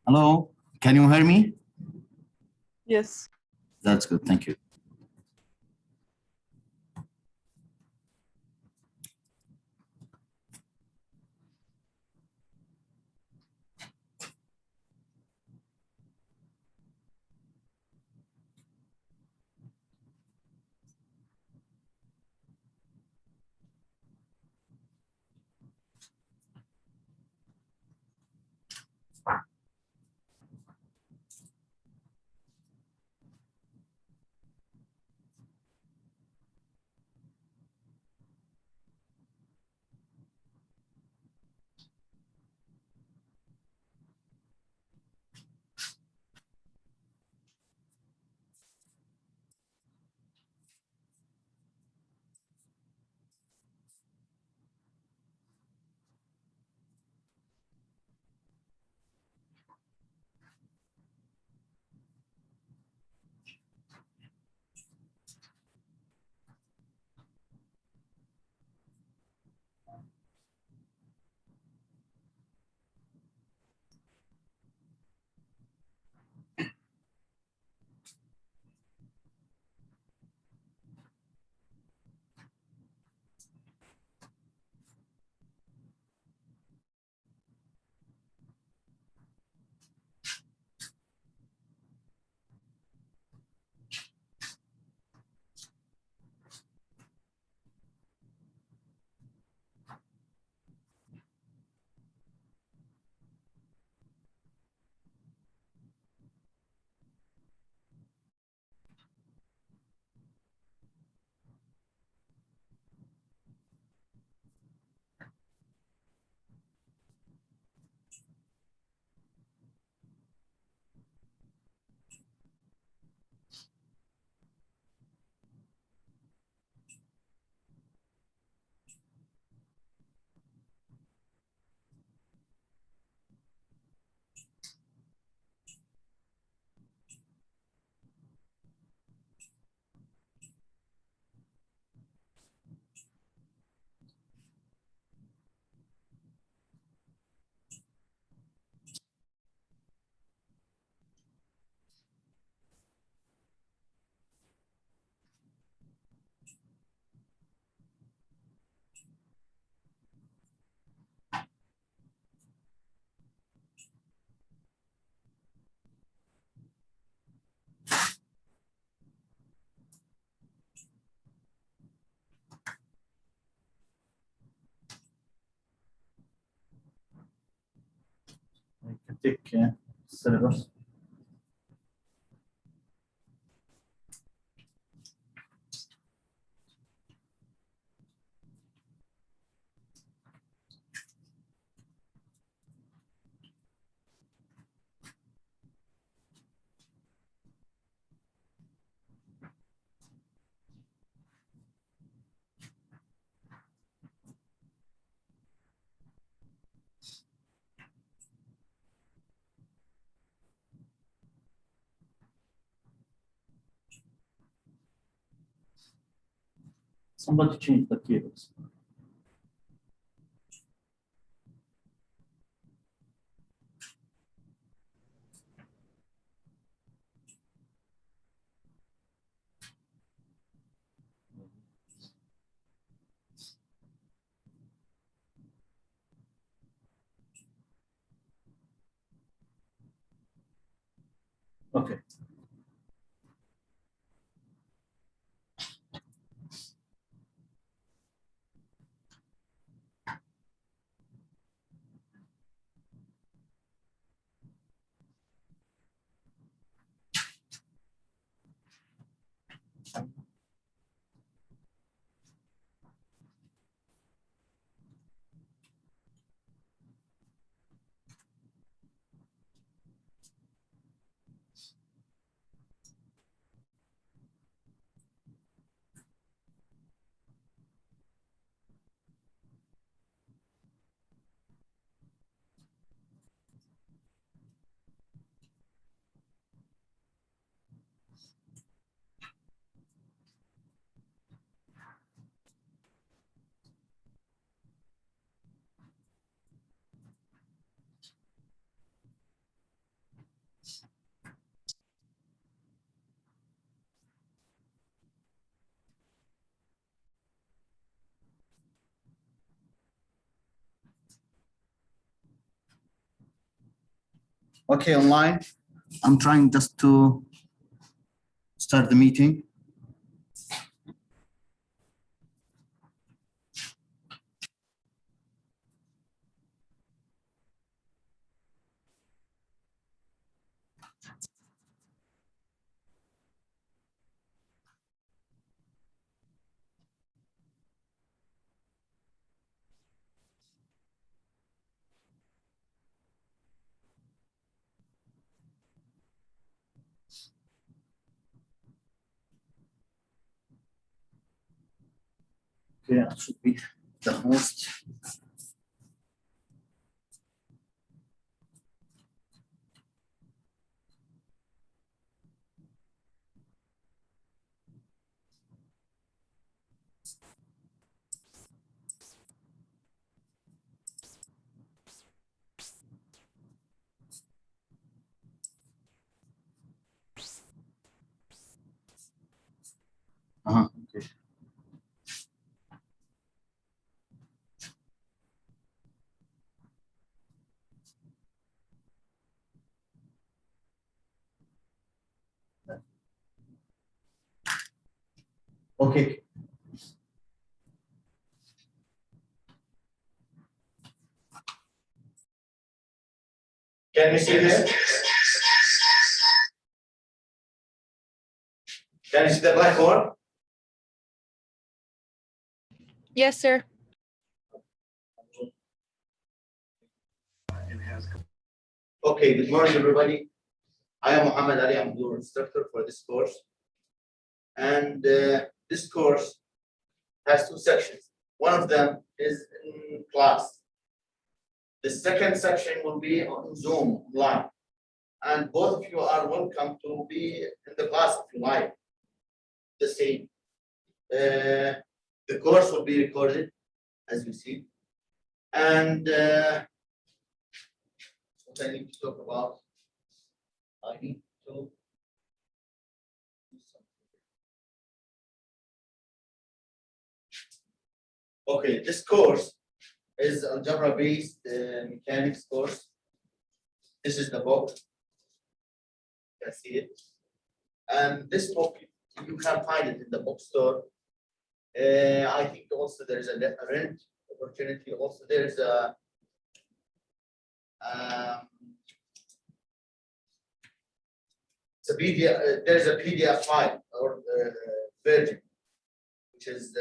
Hello, can you hear me? Yes. That's good, thank you. I can take syllabus. Somebody change the tables. Okay. Okay, online. I'm trying just to start the meeting. Okay, that should be the host. Okay. Okay. Can you see this? Can you see the blackboard? Yes, sir. Okay, good morning, everybody. I am Muhammad Ali. I'm your instructor for this course. And this course has two sections. One of them is in class. The second section will be on Zoom live. And both of you are welcome to be in the class if you like. The same. The course will be recorded, as you see. And what I need to talk about, I need to do something. Okay, this course is algebra-based mechanics course. This is the book. You can see it. And this book, you can find it in the bookstore. I think also there is a rent opportunity. Also, there is a it's a PDF. There's a PDF file or version, which is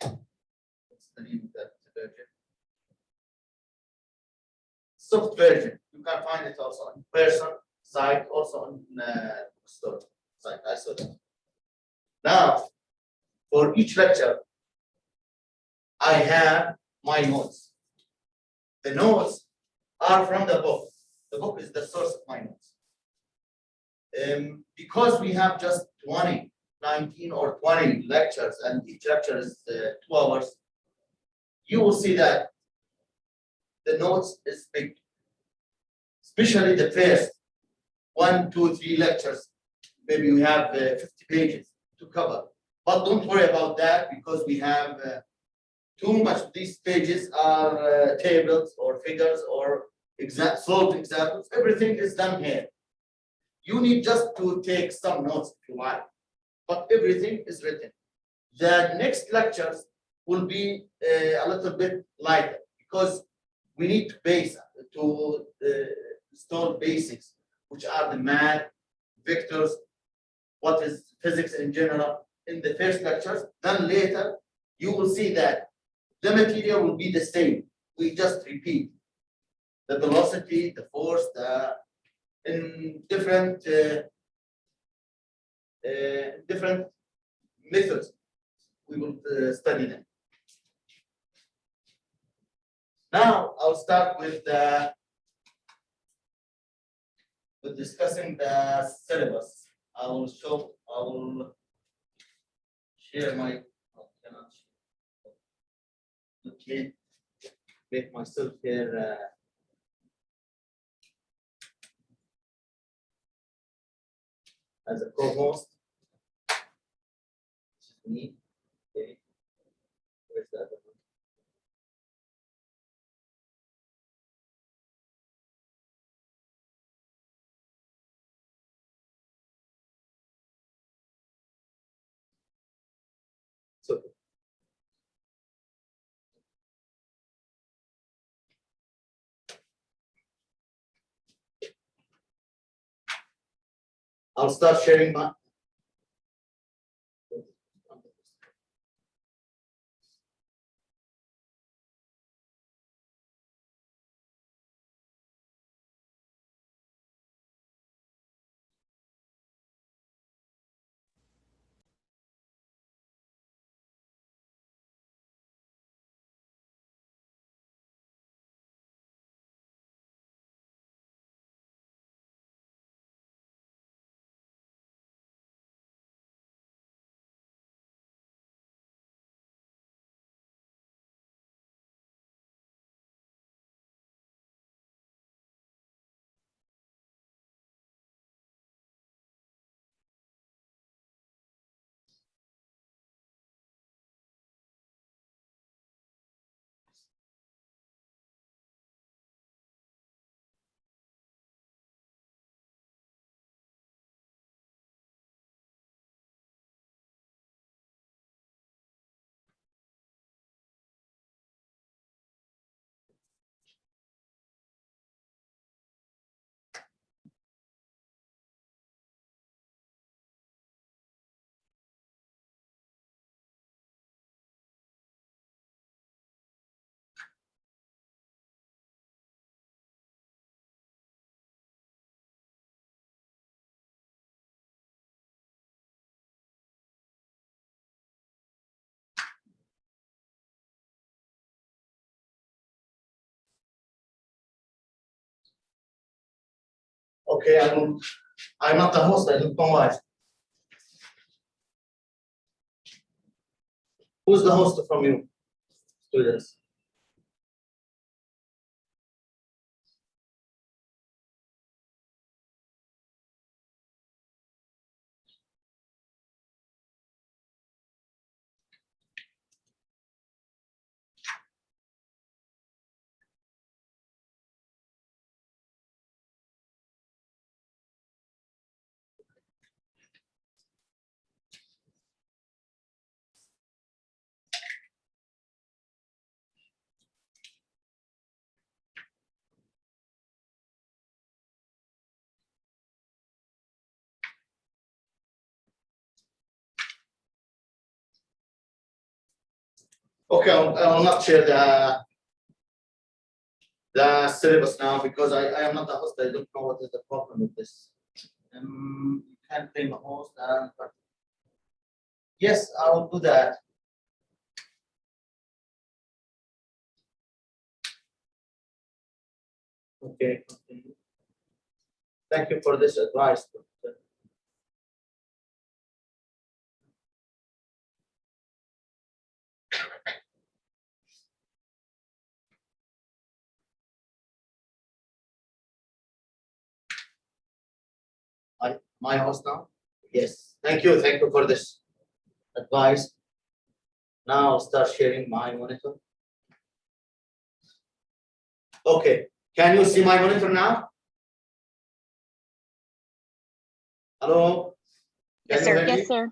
what's the name of that version? Soft version. You can find it also on person site, also on bookstore site. I saw that. Now, for each lecture, I have my notes. The notes are from the book. The book is the source of my notes. Because we have just 19 or 20 lectures, and each lecture is 2 hours, you will see that the notes is big, especially the first 1, 2, 3 lectures. Maybe we have 50 pages to cover, but don't worry about that because we have too much of these pages are tables or figures or solved examples. Everything is done here. You need just to take some notes if you like, but everything is written. The next lectures will be a little bit lighter because we need to install basics, which are the math, vectors, what is physics in general in the first lectures. Then later, you will see that the material will be the same. We just repeat the velocity, the force, in different methods. We will study them. Now I'll start with discussing the syllabus. I will share my. Okay, make myself here. As a co-host, this is me. Okay, where's the other one? I'll start sharing my. Okay, I'm not the host. I don't know why. Who's the host from you, students? Okay, I'll not share the syllabus now because I am not the host. I don't know what is the problem with this. You can claim the host and yes, I will do that. Okay. Thank you for this advice. My host now? Yes. Thank you for this advice. Now I'll start sharing my monitor. Okay. Can you see my monitor now? Hello? Can Yes, you sir. hear me? Yes, sir.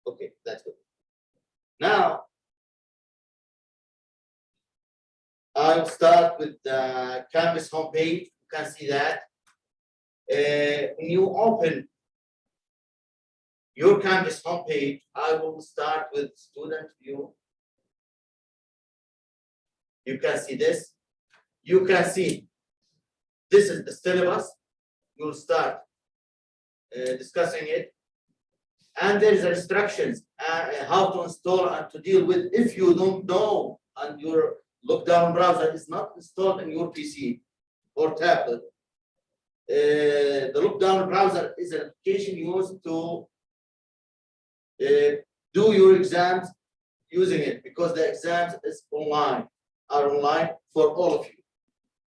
Okay, that's good. Now I'll start with the campus homepage. You can see that. When you open your campus homepage, I will start with student view. You can see this. You can see this is the syllabus. You'll start discussing it. And there is instructions how to install and to deal with if you don't know and your lockdown browser is not installed in your PC or tablet. The lockdown browser is an application used to do your exams using it because the exams are online for all of you.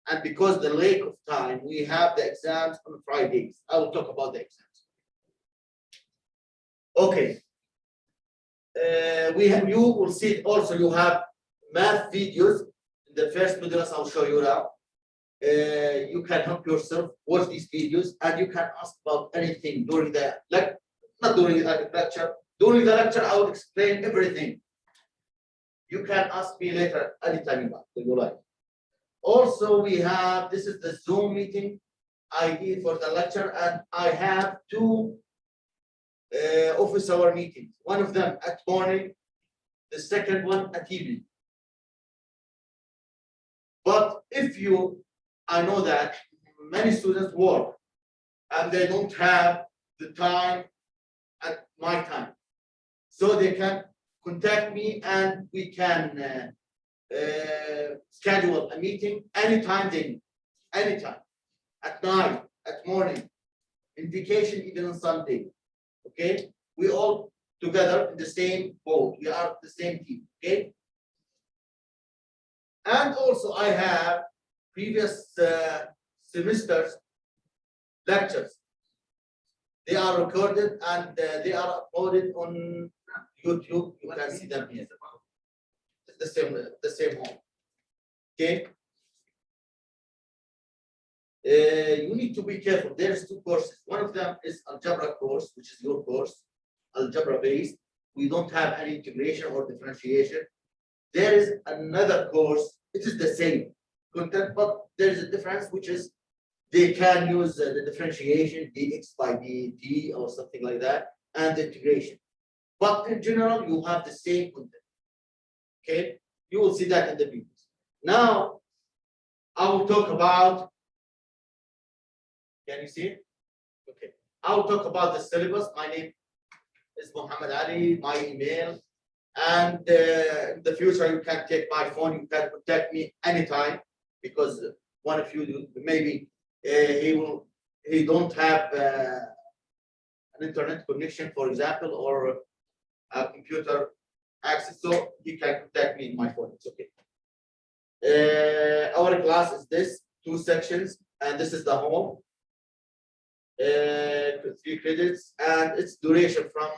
And because the lack of time, we have the exams on Fridays. I will talk about the exams. Okay. You will see also you have math videos in the first modules I'll show you now. You can help yourself watch these videos and you can ask about anything during the not during the lecture. During the lecture, I will explain everything. You can ask me later anytime you like. Also, we have this is the Zoom meeting. ID for the lecture, and I have two office hour meetings. One of them at morning, the second one at evening. But if I know that many students work and they don't have the time at my time, so they can contact me and we can schedule a meeting anytime they need, anytime, at night, at morning, in vacation, even on Sunday. Okay, we all together in the same boat. We are the same team. Okay, and also I have previous semesters lectures. They are recorded and they are uploaded on YouTube. You can see them here. The same home. Okay. You need to be careful. There's two courses. One of them is algebra course, which is your course, algebra based. We don't have any integration or differentiation. There is another course. It is the same content, but there is a difference, which is they can use the differentiation, dx by dt or something like that, and the integration. But in general, you have the same content. Okay, you will see that in the videos. Now, I will talk about. Can you see it? Okay. I will talk about the syllabus. My name is Muhammad Ali, my email. And in the future, you can take my phone. You can contact me anytime, because one of you maybe he don't have an internet connection, for example, or a computer access, so he can contact me in my phone. It's okay. Our class is this, 2 sections, and this is the home. 3 credits, and its duration from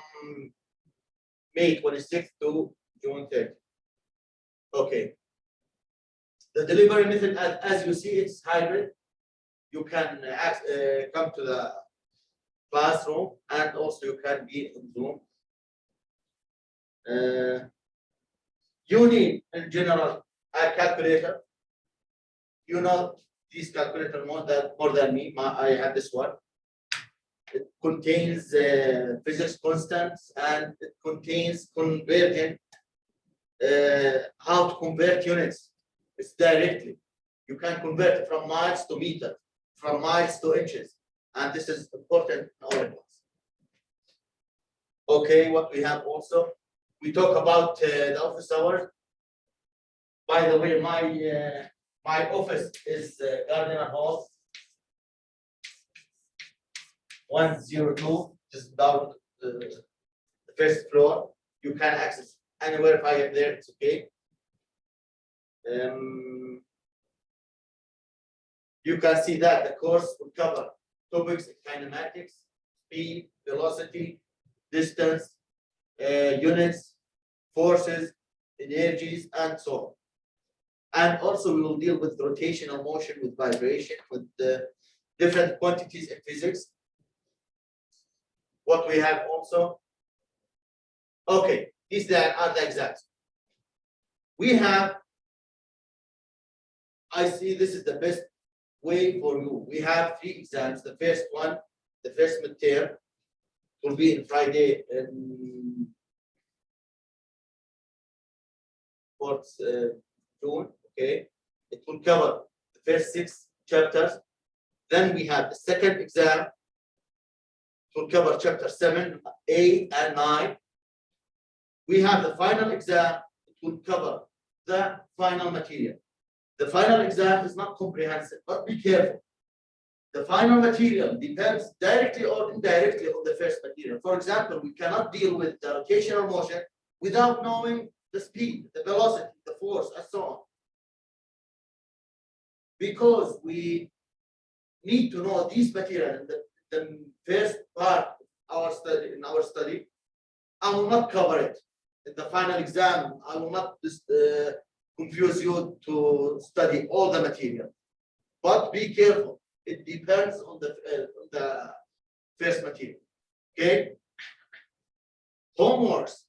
May 26th to June 30th. Okay. The delivery method, as you see, it's hybrid. You can come to the classroom, and also you can be on Zoom. You need, in general, a calculator. You know this calculator more than me. I have this one. It contains physics constants, and it contains converting, how to convert units. It's directly. You can convert from miles to meters, from miles to inches, and this is important in our class. Okay, what we have also, we talk about the office hours. By the way, my office is Gardner Hall 102, just down the first floor. You can access anywhere. If I am there, it's okay. You can see that the course will cover topics in kinematics, speed, velocity, distance, units, forces, energies, and so on. And also we will deal with rotational motion, with vibration, with different quantities in physics. What we have also. Okay, these are the exams. We have, I see this is the best way for you. We have 3 exams. The first one, the first midterm, will be on Friday in 4th June. Okay, it will cover the first 6 chapters. Then we have the second exam. It will cover chapter 7, 8, and 9. We have the final exam. It will cover the final material. The final exam is not comprehensive, but be careful. The final material depends directly or indirectly on the first material. For example, we cannot deal with the rotational motion without knowing the speed, the velocity, the force, and so on. Because we need to know these materials in the first part of our study, I will not cover it. In the final exam, I will not confuse you to study all the material. But be careful. It depends on the first material. Okay? Homeworks.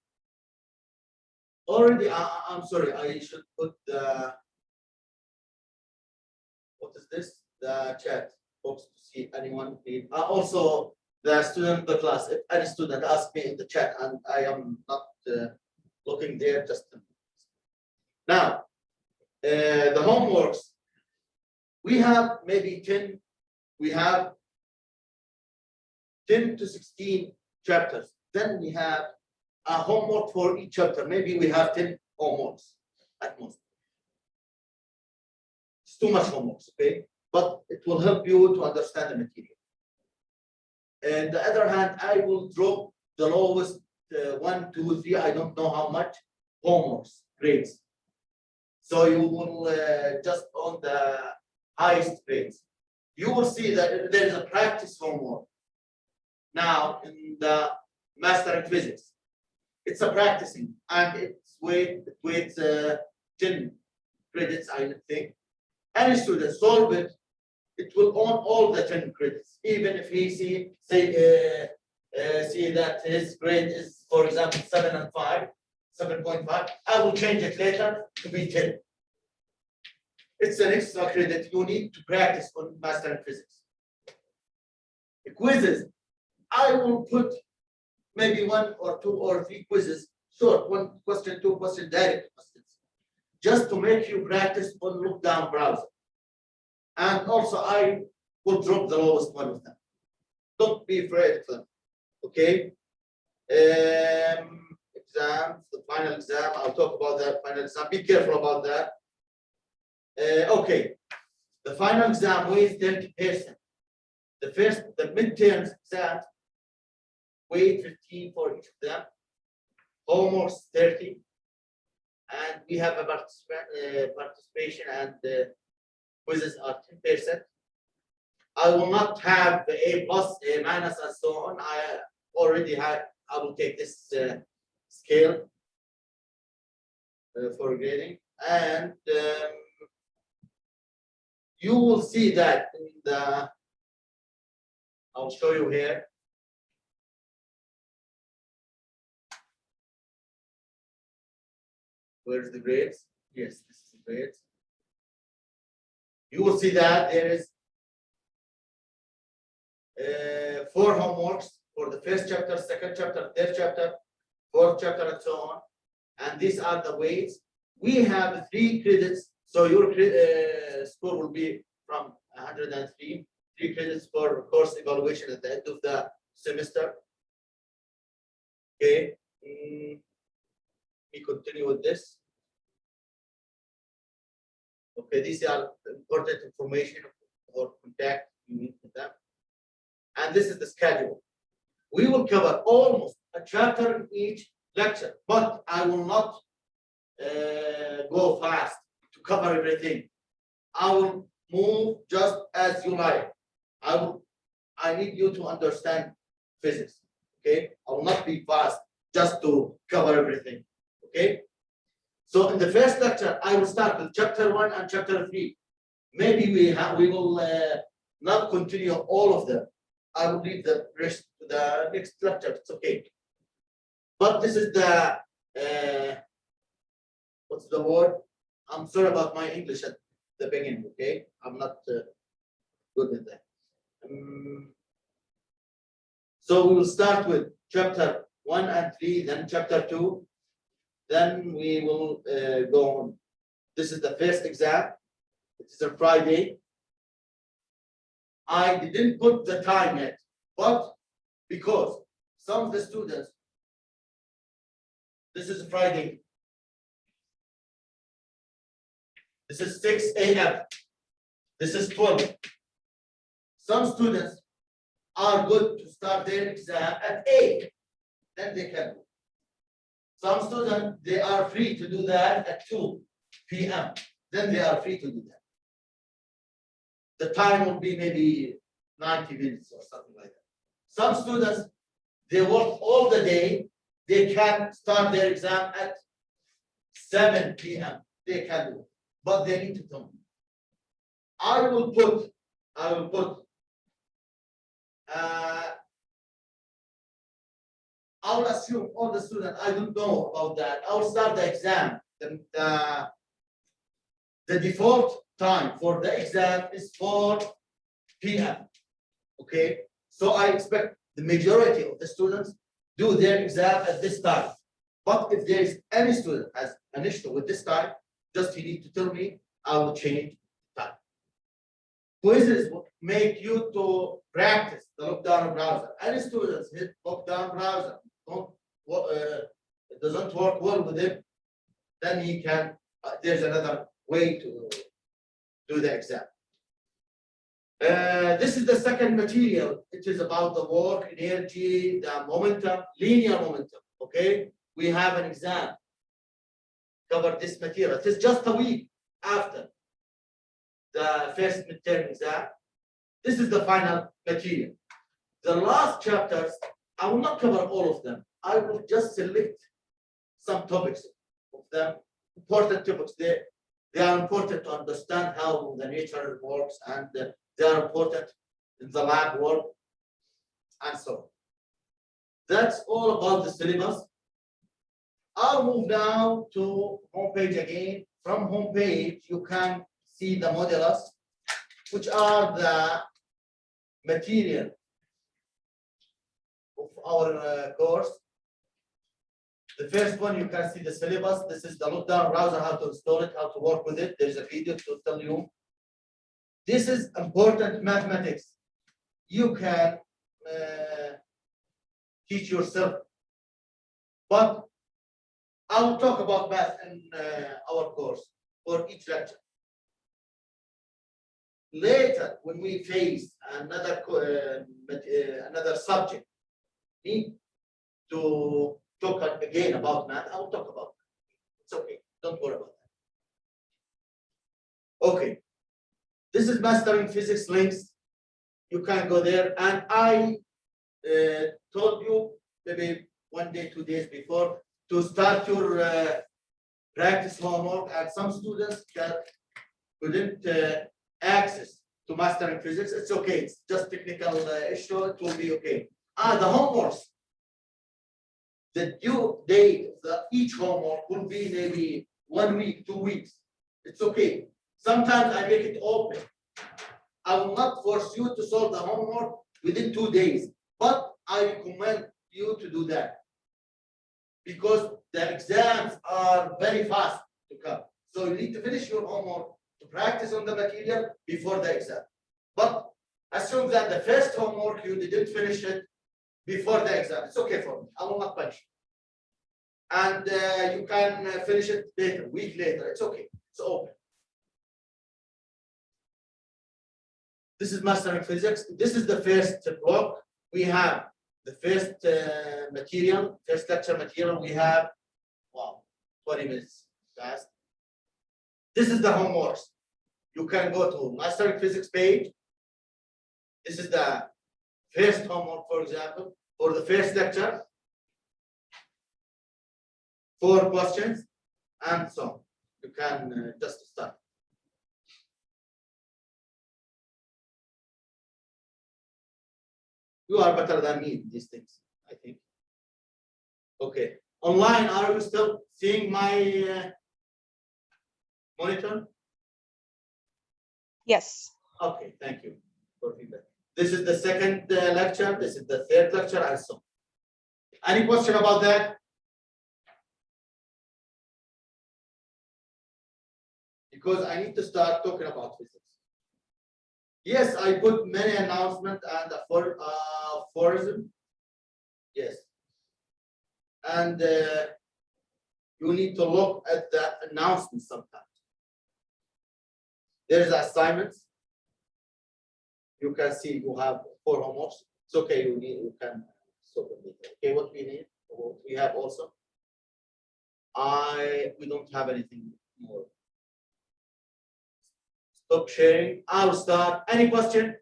Already, I'm sorry, I should put the, what is this? The chat. Hopes to see anyone need. Also, the student in the class, if any student asks me in the chat and I am not looking there, just now, the homeworks, we have maybe 10, we have 10 to 16 chapters. Then we have a homework for each chapter. Maybe we have 10 homeworks at most. It's too much homeworks, okay? But it will help you to understand the material. And the other hand, I will drop the lowest 1, 2, 3, I don't know how much homeworks, grades. So you will just on the highest grades. You will see that there is a practice homework now in the master in physics. It's a practicing and it's weight 10 credits, I think. Any student solve it, it will own all the 10 credits, even if he see that his grade is, for example, 7.5, I will change it later to be 10. It's an extra credit you need to practice on master in physics. The quizzes, I will put maybe 1 or 2 or 3 quizzes, short, 1 question, 2 question, direct questions, just to make you practice on look down browser. And also I will drop the lowest one of them. Don't be afraid of them. Okay. Exams, the final exam, I'll talk about that final exam. Be careful about that. Okay. The final exam weighs 30%. The midterms exam weight 15 for each of them. Homework 30. And we have a participation and quizzes are 10%. I will not have the A+, A-, and so on. I already have, I will take this scale for grading. And you will see that in the, I'll show you here. Where's the grades? Yes, this is the grades. You will see that there is 4 homeworks for the first chapter, second chapter, third chapter, fourth chapter, and so on. And these are the weights. We have 3 credits, so your score will be from 103. 3 credits for course evaluation at the end of the semester. Okay. We continue with this. Okay, these are important information or contact you need with them. And this is the schedule. We will cover almost a chapter in each lecture, but I will not go fast to cover everything. I will move just as you like. I need you to understand physics. Okay, I will not be fast just to cover everything. Okay. So in the first lecture, I will start with chapter 1 and chapter 3. Maybe we will not continue all of them. I will leave the rest to the next lecture. It's okay. But this is the what's the word? I'm sorry about my English at the beginning. Okay, I'm not good at that. So we will start with chapter 1 and 3, then chapter 2. Then we will go on. This is the first exam. It is a Friday. I didn't put the time yet, but because some of the students, this is a Friday. This is 6 a.m. This is 12. Some students are good to start their exam at 8. Then they can do. Some students, they are free to do that at 2 p.m. Then they are free to do that. The time will be maybe 90 minutes or something like that. Some students, they work all the day. They can start their exam at 7 p.m. They can do it, but they need to tell me. I will put I'll assume all the students, I don't know about that. I'll start the exam. The default time for the exam is 4 p.m. Okay, so I expect the majority of the students do their exam at this time. But if there is any student has an issue with this time, just you need to tell me, I will change time. Quizzes will make you to practice the lockdown browser. Any students hit lockdown browser, it doesn't work well with him, then he can, there's another way to do the exam. This is the second material. It is about the work, energy, the momentum, linear momentum. Okay, we have an exam. Cover this material. It is just a week after the first midterm exam. This is the final material. The last chapters, I will not cover all of them. I will just select some topics of them, important topics. They are important to understand how the nature works, and they are important in the lab work and so on. That's all about the syllabus. I'll move now to homepage again. From homepage, you can see the modulus, which are the material of our course. The first one, you can see the syllabus. This is the lockdown browser, how to install it, how to work with it. There's a video to tell you. This is important mathematics. You can teach yourself. But I will talk about math in our course for each lecture. Later, when we face another subject, need to talk again about math, I will talk about it. It's okay. Don't worry about that. Okay. This is Mastering Physics links. You can go there. And I told you maybe 1 day, 2 days before to start your practice homework. And some students that couldn't access to Mastering Physics. It's okay. It's just technical issue. It will be okay. The homeworks. The due date of each homework will be maybe 1 week, 2 weeks. It's okay. Sometimes I make it open. I will not force you to solve the homework within 2 days, but I recommend you to do that because the exams are very fast to come. So you need to finish your homework to practice on the material before the exam. But assume that the first homework you didn't finish it before the exam. It's okay for me. I will not punish you. And you can finish it later, week later. It's okay. It's open. This is Mastering Physics. This is the first block. We have the first material, first lecture material. We have, wow, 20 minutes fast. This is the homeworks. You can go to Mastering Physics page. This is the first homework, for example, for the first lecture. 4 questions and so on. You can just start. You are better than me in these things, I think. Okay. Online, are you still seeing my monitor? Yes. Okay, thank you for feedback. This is the second lecture. This is the third lecture and so on. Any question about that? Because I need to start talking about physics. Yes, I put many announcements and aphorism. Yes. And you need to look at the announcements sometimes. There's assignments. You can see you have 4 homeworks. It's okay, you can solve it. Okay, what we need, what we have also. We don't have anything more. Stop sharing. I'll start. Any question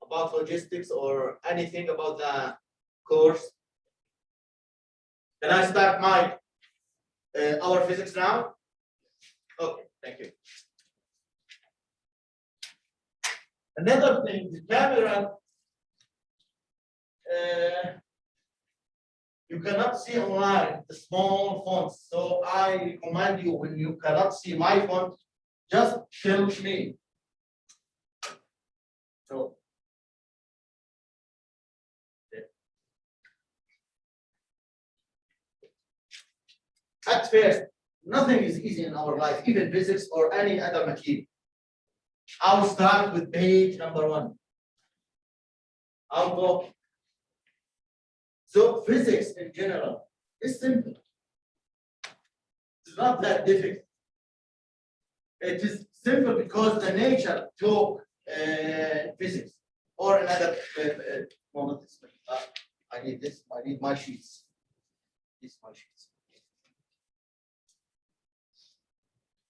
about logistics or anything about the course? Can I start my our physics now? Okay, thank you. Another thing, the camera, you cannot see online the small fonts. So I recommend you, when you cannot see my font, just tell me. So at first, nothing is easy in our life, even physics or any other material. I'll start with page number 1. I'll go. So physics in general is simple. It's not that difficult. It is simple because the nature taught physics or another moment. I need this. I need my sheets. These my sheets.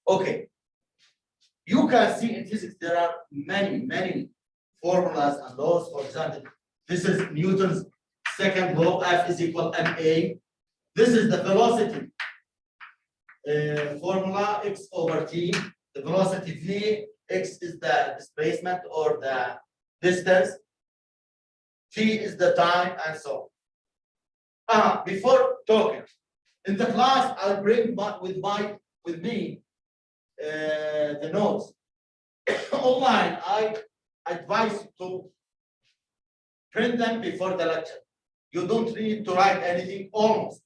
Okay. You can see in physics there are many formulas and laws. For example, this is Newton's second law, F is equal ma. This is the velocity formula, x over t. The velocity v, x is the displacement or the distance, t is the time, and so on. Before talking, in the class, I'll bring with me the notes. Online, I advise you to print them before the lecture. You don't need to write anything, almost,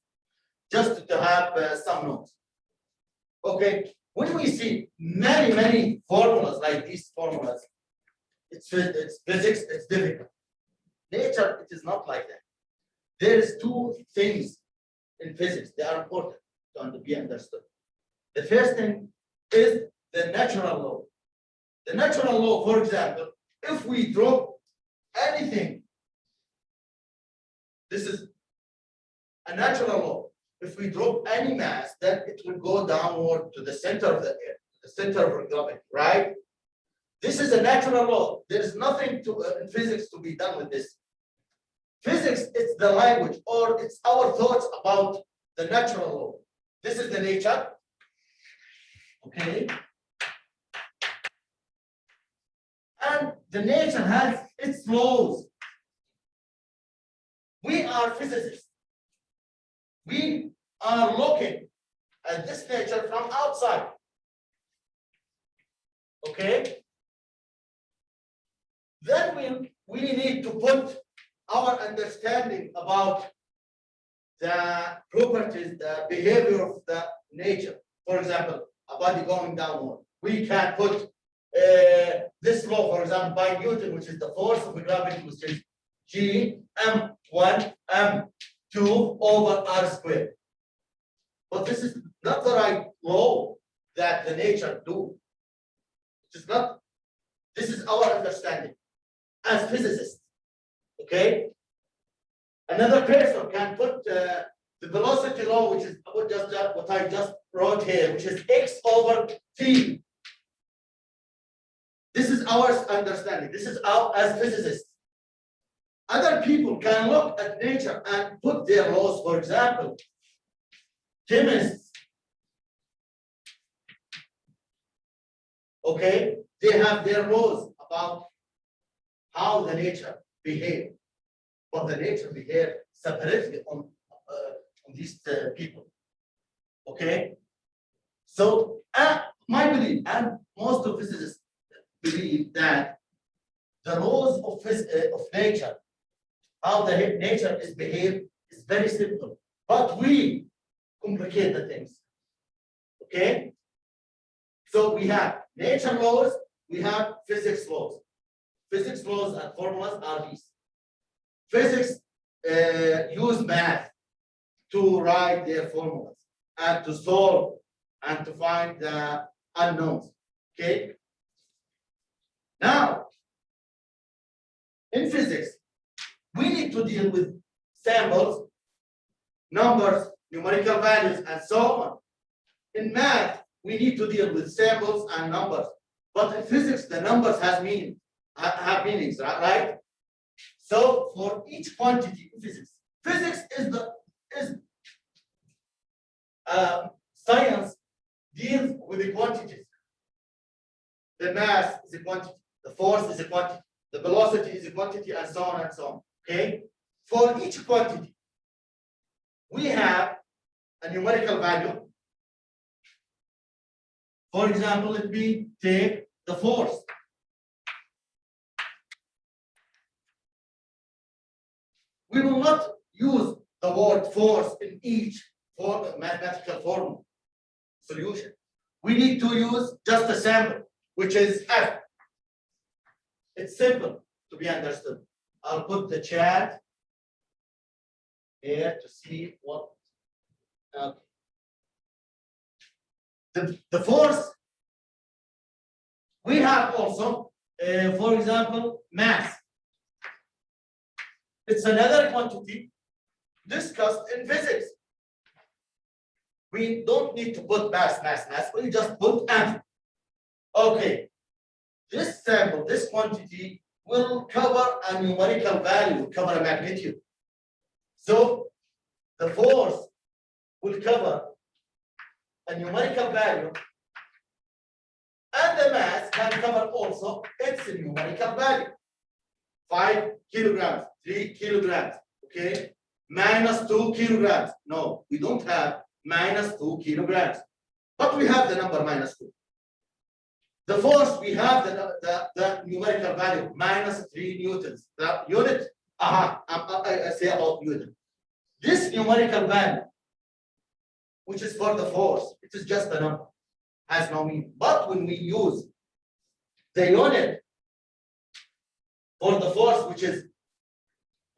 just to have some notes. Okay, when we see many formulas like these formulas, it's physics, it's difficult. Nature, it is not like that. There is 2 things in physics that are important to be understood. The first thing is the natural law. The natural law, for example, if we drop anything, this is a natural law. If we drop any mass, then it will go downward to the center of the earth, the center of gravity, right? This is a natural law. There is nothing in physics to be done with this. Physics, it's the language, or it's our thoughts about the natural law. This is the nature. Okay. And the nature has its laws. We are physicists. We are looking at this nature from outside. Okay? Then we need to put our understanding about the properties, the behavior of the nature. For example, a body going downward. We can put this law, for example, by Newton, which is the force of gravity, which is G m1 m2 over r squared. But this is not the right law that the nature do. It is not. This is our understanding as physicists. Okay. Another person can put the velocity law, which is what I just wrote here, which is x over t. This is our understanding. This is our as physicists. Other people can look at nature and put their laws. For example, chemists. Okay, they have their laws about how the nature behave, but the nature behave separately on these people. Okay, so my belief, and most of physicists believe, that the laws of nature, how the nature is behaved, is very simple, but we complicate the things. Okay, so we have nature laws, we have physics laws. Physics laws and formulas are these. Physics use math to write their formulas and to solve and to find the unknowns. Okay. Now, in physics, we need to deal with samples, numbers, numerical values, and so on. In math, we need to deal with samples and numbers. But in physics, the numbers have meanings, right? So for each quantity in physics, physics is science deals with the quantities. The mass is a quantity, the force is a quantity, the velocity is a quantity, and so on and so on. Okay? For each quantity, we have a numerical value. For example, let me take the force. We will not use the word force in each mathematical formula solution. We need to use just a sample, which is F. It's simple to be understood. I'll put the chat here to see what. Okay. The force, we have also, for example, mass. It's another quantity discussed in physics. We don't need to put mass. We just put M. Okay. This sample, this quantity will cover a numerical value, will cover a magnitude. So the force will cover a numerical value, and the mass can cover also its numerical value. 5 kilograms, 3 kilograms, okay? Minus 2 kilograms. No, we don't have minus 2 kilograms, but we have the number minus 2. The force, we have the numerical value, minus 3 newtons. The unit, I say about Newton. This numerical value, which is for the force, it is just a number, has no meaning. But when we use the unit for the force, which is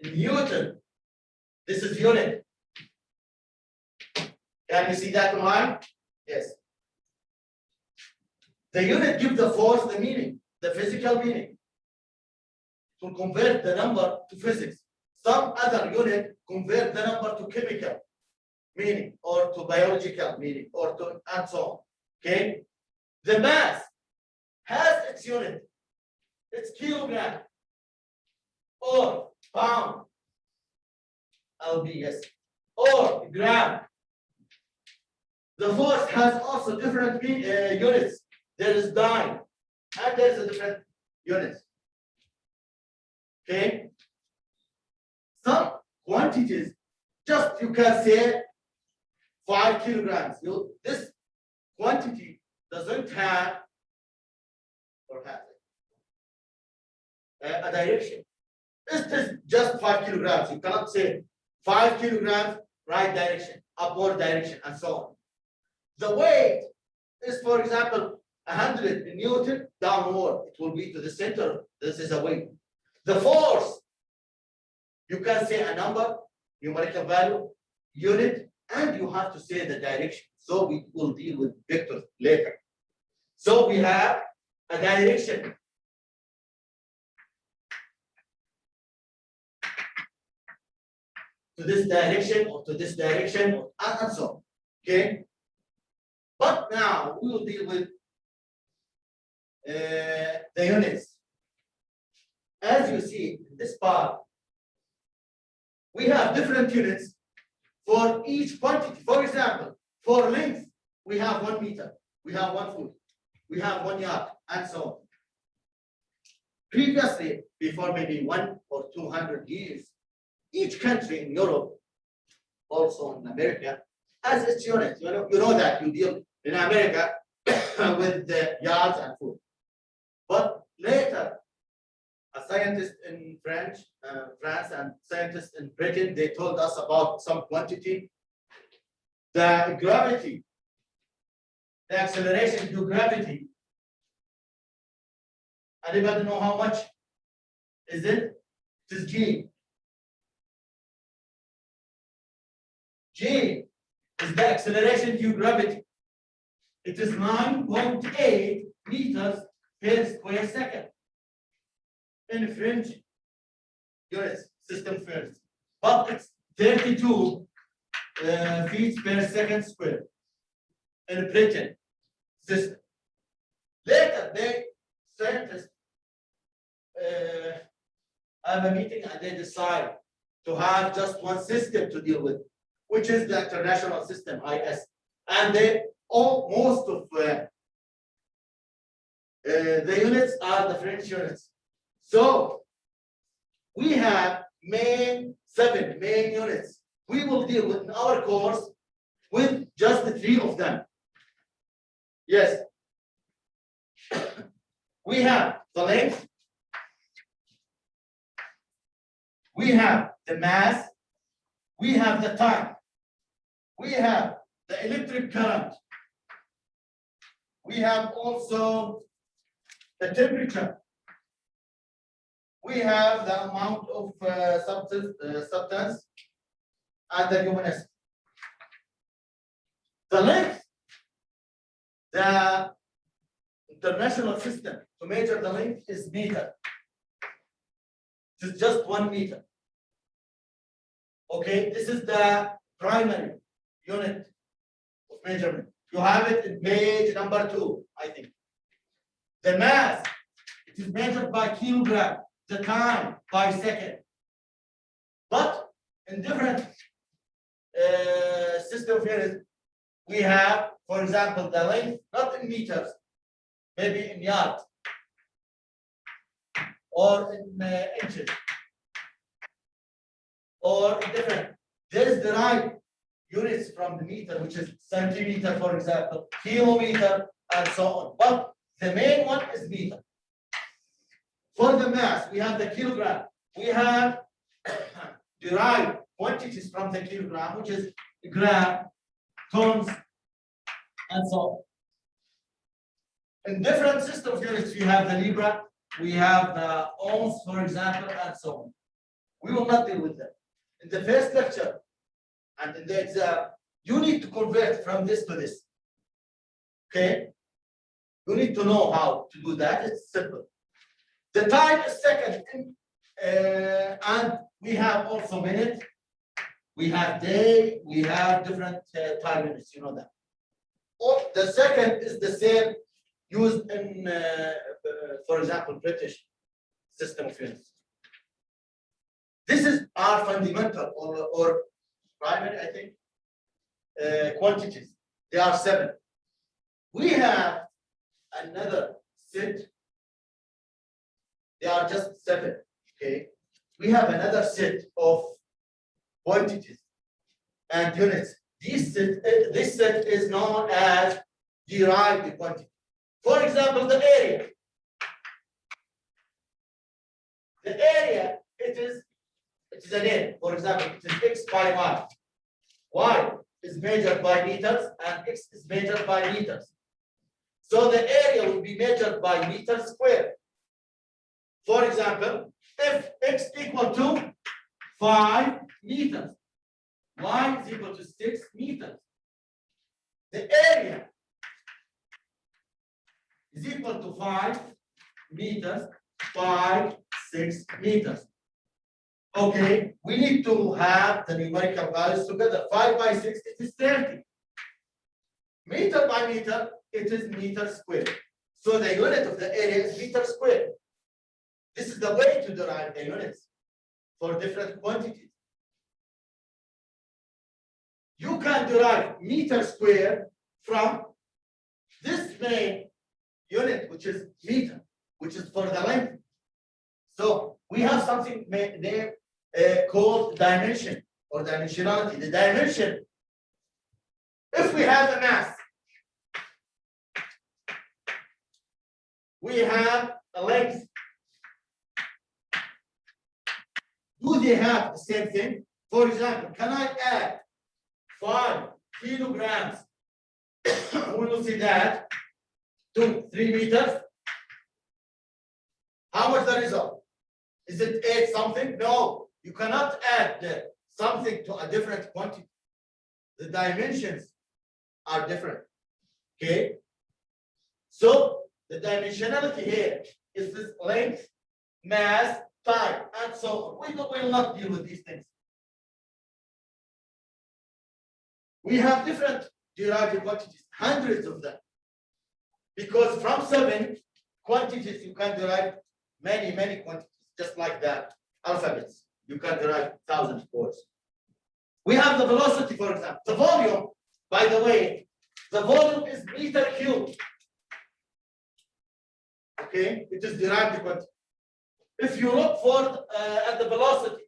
Newton, this is unit. Can you see that line? Yes. The unit gives the force the meaning, the physical meaning. To convert the number to physics. Some other unit convert the number to chemical meaning or to biological meaning or to and so on. Okay. The mass has its unit. It's kilogram or pound. LBS or gram. The force has also different units. There is dyne, and there's a different units. Okay. Some quantities, just you can say 5 kilograms. This quantity doesn't have or has a direction. This is just 5 kilograms. You cannot say 5 kilograms, right direction, upward direction, and so on. The weight is, for example, 100 Newton downward. It will be to the center. This is a weight. The force, you can say a number, numerical value, unit, and you have to say the direction. So we will deal with vectors later. So we have a direction. To this direction or to this direction, and so on. Okay. But now we will deal with the units. As you see in this part, we have different units for each quantity. For example, for length, we have 1 meter, we have 1 foot, we have 1 yard, and so on. Previously, before maybe 100 or 200 years, each country in Europe, also in America, has its unit. You know that you deal in America with the yards and foot. But later, a scientist in France and scientists in Britain, they told us about some quantity. The gravity, the acceleration to gravity. Anybody know how much is it? It is G. G is the acceleration to gravity. It is 9.8 meters per square second. In French units, system first, but it's 32 feet per second square in Britain system. Later, they scientists have a meeting and they decide to have just one system to deal with, which is the international system IS, and most of the units are the French units. So we have 7 main units. We will deal with in our course with just the 3 of them. Yes. We have the length. We have the mass, we have the time, we have the electric current, we have also the temperature, we have the amount of substance and the luminosity. The length, the international system to measure the length is meter. It is just 1 meter. Okay, this is the primary unit of measurement. You have it in page number 2, I think. The mass, it is measured by kilogram. The time by second. But in different system of units, we have, for example, the length, not in meters, maybe in yards or in inches or in different. There is derived units from the meter, which is centimeter, for example, kilometer, and so on. But the main one is meter. For the mass, we have the kilogram. We have derived quantities from the kilogram, which is gram, tons, and so on. In different systems units, we have the libra, we have the ohms, for example, and so on. We will not deal with that. In the first lecture and in the exam, you need to convert from this to this. Okay? You need to know how to do that. It's simple. The time is second, and we have also minute, we have day, we have different time units, you know that. Oh, the second is the same used in, for example, British system of units. This is our fundamental or primary, I think, quantities. They are 7. We have another set. They are just 7, okay? We have another set of quantities and units. This set is known as derived quantity. For example, the area. The area, it is an area. For example, it is x by y. Y is measured by meters and x is measured by meters. So the area will be measured by meters squared. For example, if x equal to 5 meters, y is equal to 6 meters. The area is equal to 5 meters, 5, 6 meters. Okay, we need to have the numerical values together. 5 by 6, it is 30. Meter by meter, it is meter squared. So the unit of the area is meter squared. This is the way to derive the units for different quantities. You can derive meter squared from this main unit, which is meter, which is for the length. So we have something named called dimension or dimensionality. The dimension, if we have a mass, we have a length. Do they have the same thing? For example, can I add 5 kilograms? We will see that to 3 meters. How much the result? Is it 8 something? No, you cannot add something to a different quantity. The dimensions are different. Okay. So the dimensionality here is this length, mass, time, and so on. We will not deal with these things. We have different derived quantities, hundreds of them. Because from 7 quantities, you can derive many, many quantities, just like that. Alphabets, you can derive thousands of words. We have the velocity, for example. The volume, by the way, the volume is meter cubed. Okay, it is derived quantity. If you look for at the velocity,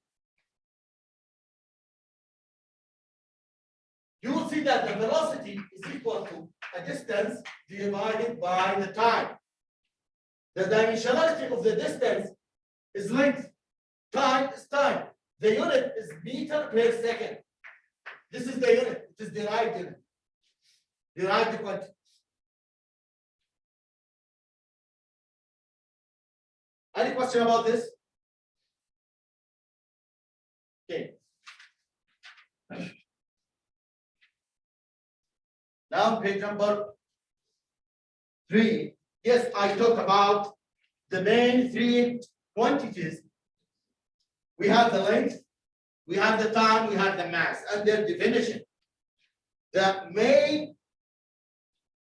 you will see that the velocity is equal to a distance divided by the time. The dimensionality of the distance is length. Time is time. The unit is meter per second. This is the unit. It is derived unit. Derived quantity. Any question about this? Okay. Now page number 3. Yes, I talked about the main 3 quantities. We have the length, we have the time, we have the mass, and their definition. The main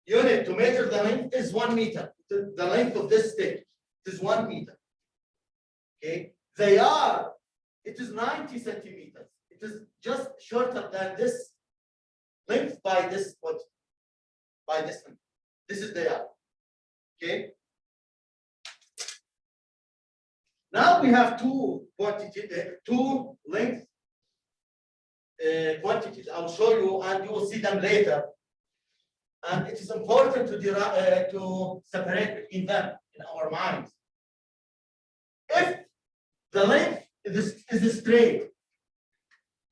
unit to measure the length is 1 meter. The length of this stick is 1 meter. Okay, it is 90 centimeters. It is just shorter than this length by this quantity. By this length. This is the yard. Okay. Now we have 2 quantity, 2 length quantities. I'll show you, and you will see them later. And it is important to separate between them in our minds. If the length is straight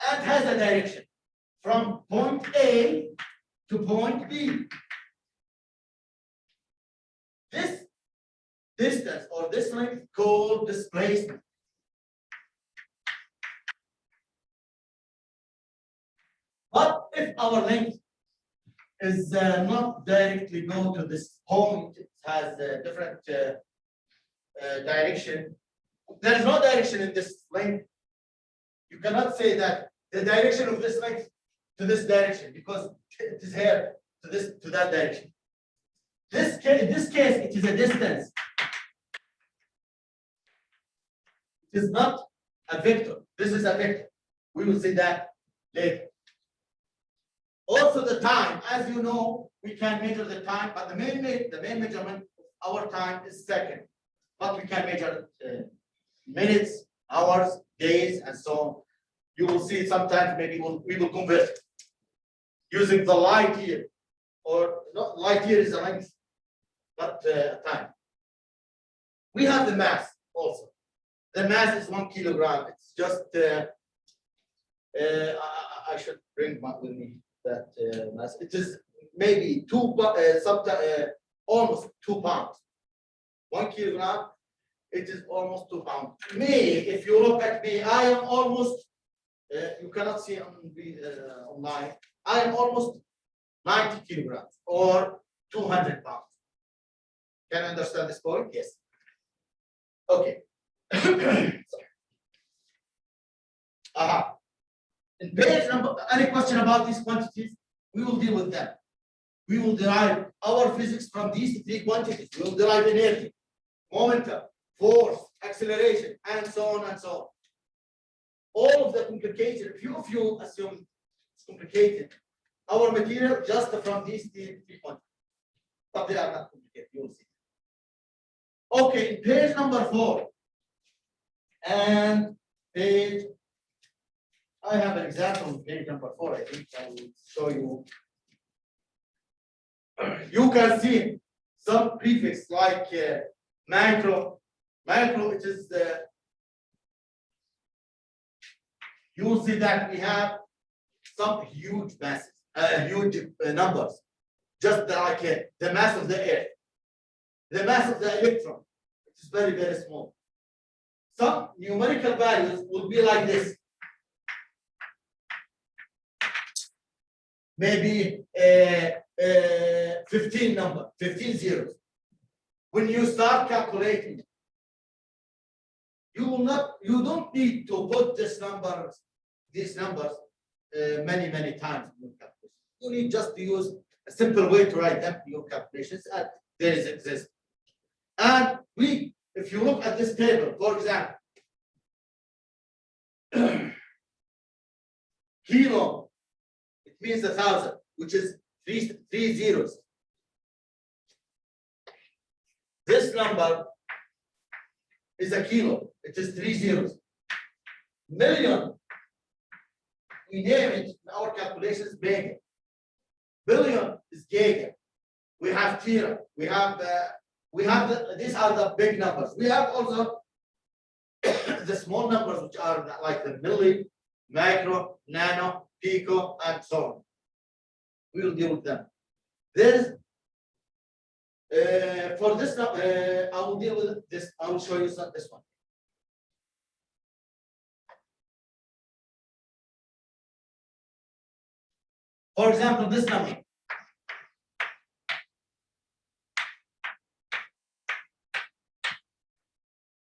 and has a direction from point A to point B, this distance or this length called displacement. But if our length is not directly go to this point, it has a different direction. There is no direction in this length. You cannot say that the direction of this length to this direction because it is here to that direction. In this case, it is a distance. It is not a vector. This is a vector. We will see that later. Also, the time, as you know, we can measure the time, but the main measurement of our time is second. But we can measure minutes, hours, days, and so on. You will see sometimes maybe we will convert using the light year, or not light year is a length, but time. We have the mass also. The mass is 1 kilogram. It's just I should bring with me that mass. It is maybe almost 2 pounds. 1 kilogram. It is almost 2 pounds. Me, if you look at me, I am almost. You cannot see on the online. I am almost 90 kilograms or 200 pounds. Can you understand this point? Yes. Okay. In page number, any question about these quantities? We will deal with them. We will derive our physics from these 3 quantities. We will derive energy, momentum, force, acceleration, and so on and so on. All of the complicated, if you assume it's complicated, our material just from these 3 quantities, but they are not complicated. You will see. Okay, page number 4. And page, I have an example on page number 4. I think I will show you. You can see some prefix like macro. Macro, it is you will see that we have some huge masses, huge numbers, just like the mass of the Earth, the mass of the electron. It is very, very small. Some numerical values will be like this. Maybe 15 zeros. When you start calculating, you don't need to put these numbers many times in your calculation. You need just to use a simple way to write them in your calculations, and there is exist. And if you look at this table, for example, kilo, it means 1,000, which is three zeros. This number is a kilo. It is 3 zeros. Million, we name it in our calculations mega. Billion is giga. We have tera. These are the big numbers. We have also the small numbers which are like the milli, micro, nano, pico, and so on. We will deal with them. There's for this I will deal with this. I will show you this one. For example, this number.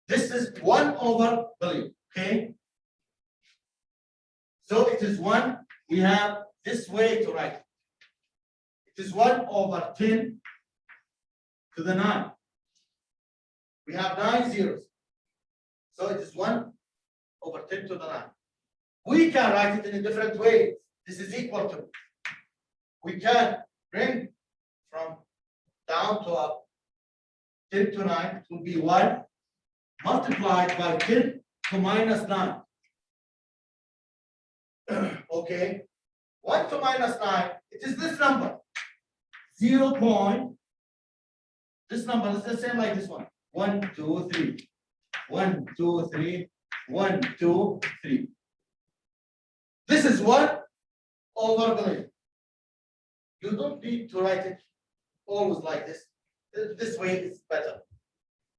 This is 1 over billion, okay? So it is 1, we have this way to write it. It is 1 over 10 to the 9. We have 9 zeros. So it is 1 over 10 to the 9. We can write it in a different way. This is equal to. We can bring from down to up 10 to 9. It will be 1 multiplied by 10 to minus 9. Okay. 1 to minus 9, it is this number. 0 point. This number is the same like this one. 1, 2, 3. 1, 2, 3. 1, 2, 3. This is 1 over billion. You don't need to write it always like this. This way is better.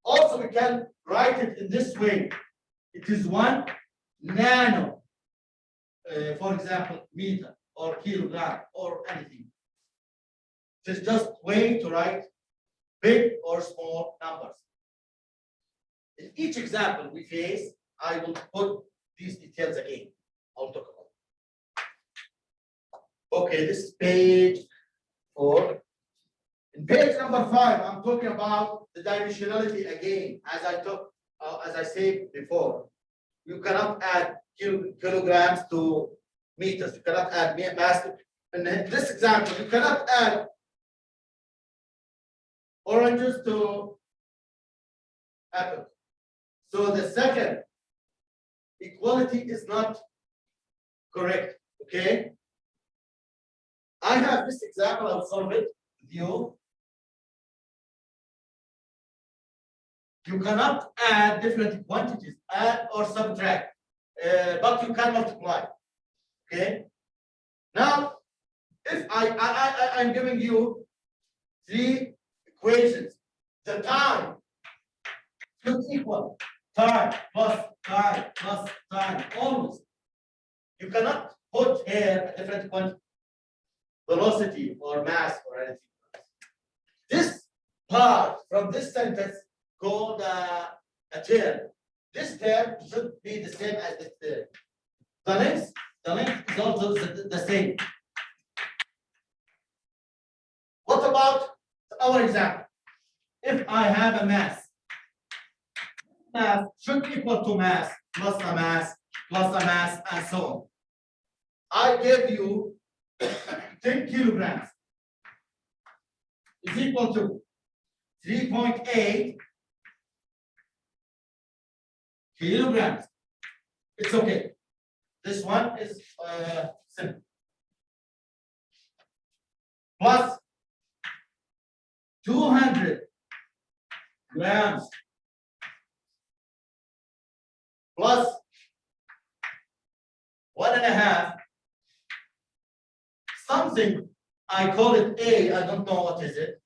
Also, we can write it in this way. It is 1 nano, for example, meter or kilogram or anything. It is just way to write big or small numbers. In each example we face, I will put these details again. I'll talk about it. Okay, this is page 4. In page number 5, I'm talking about the dimensionality again. As I said before, you cannot add kilograms to meters. You cannot add mass. In this example, you cannot add oranges to apples. So the second equality is not correct. Okay. I have this example. I'll solve it with you. You cannot add different quantities, add or subtract, but you can multiply. Okay. Now, if I'm giving you 3 equations, the time should equal time plus time plus time, always. You cannot put here a different quantity, velocity or mass or anything. This part from this sentence called a term. This term should be the same as this term. The length is also the same. What about our example? If I have a mass should equal to mass plus a mass plus a mass and so on. I gave you 10 kilograms is equal to 3.8 kilograms. It's okay. This one is simple. Plus 200 grams plus 1.5 something, I call it A, I don't know what is it,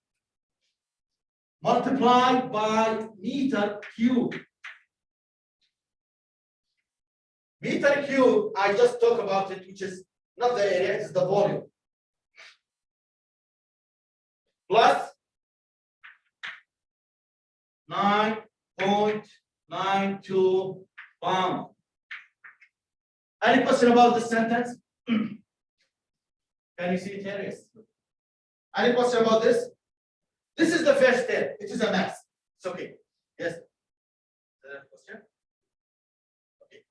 multiplied by meter cube. Meter cube, I just talk about it, which is not the area, it's the volume. Plus 9.92 pounds. Any question about this sentence? Can you see it here? Yes. Any question about this? This is the first step. It is a mass. It's okay. Yes. Question? Okay.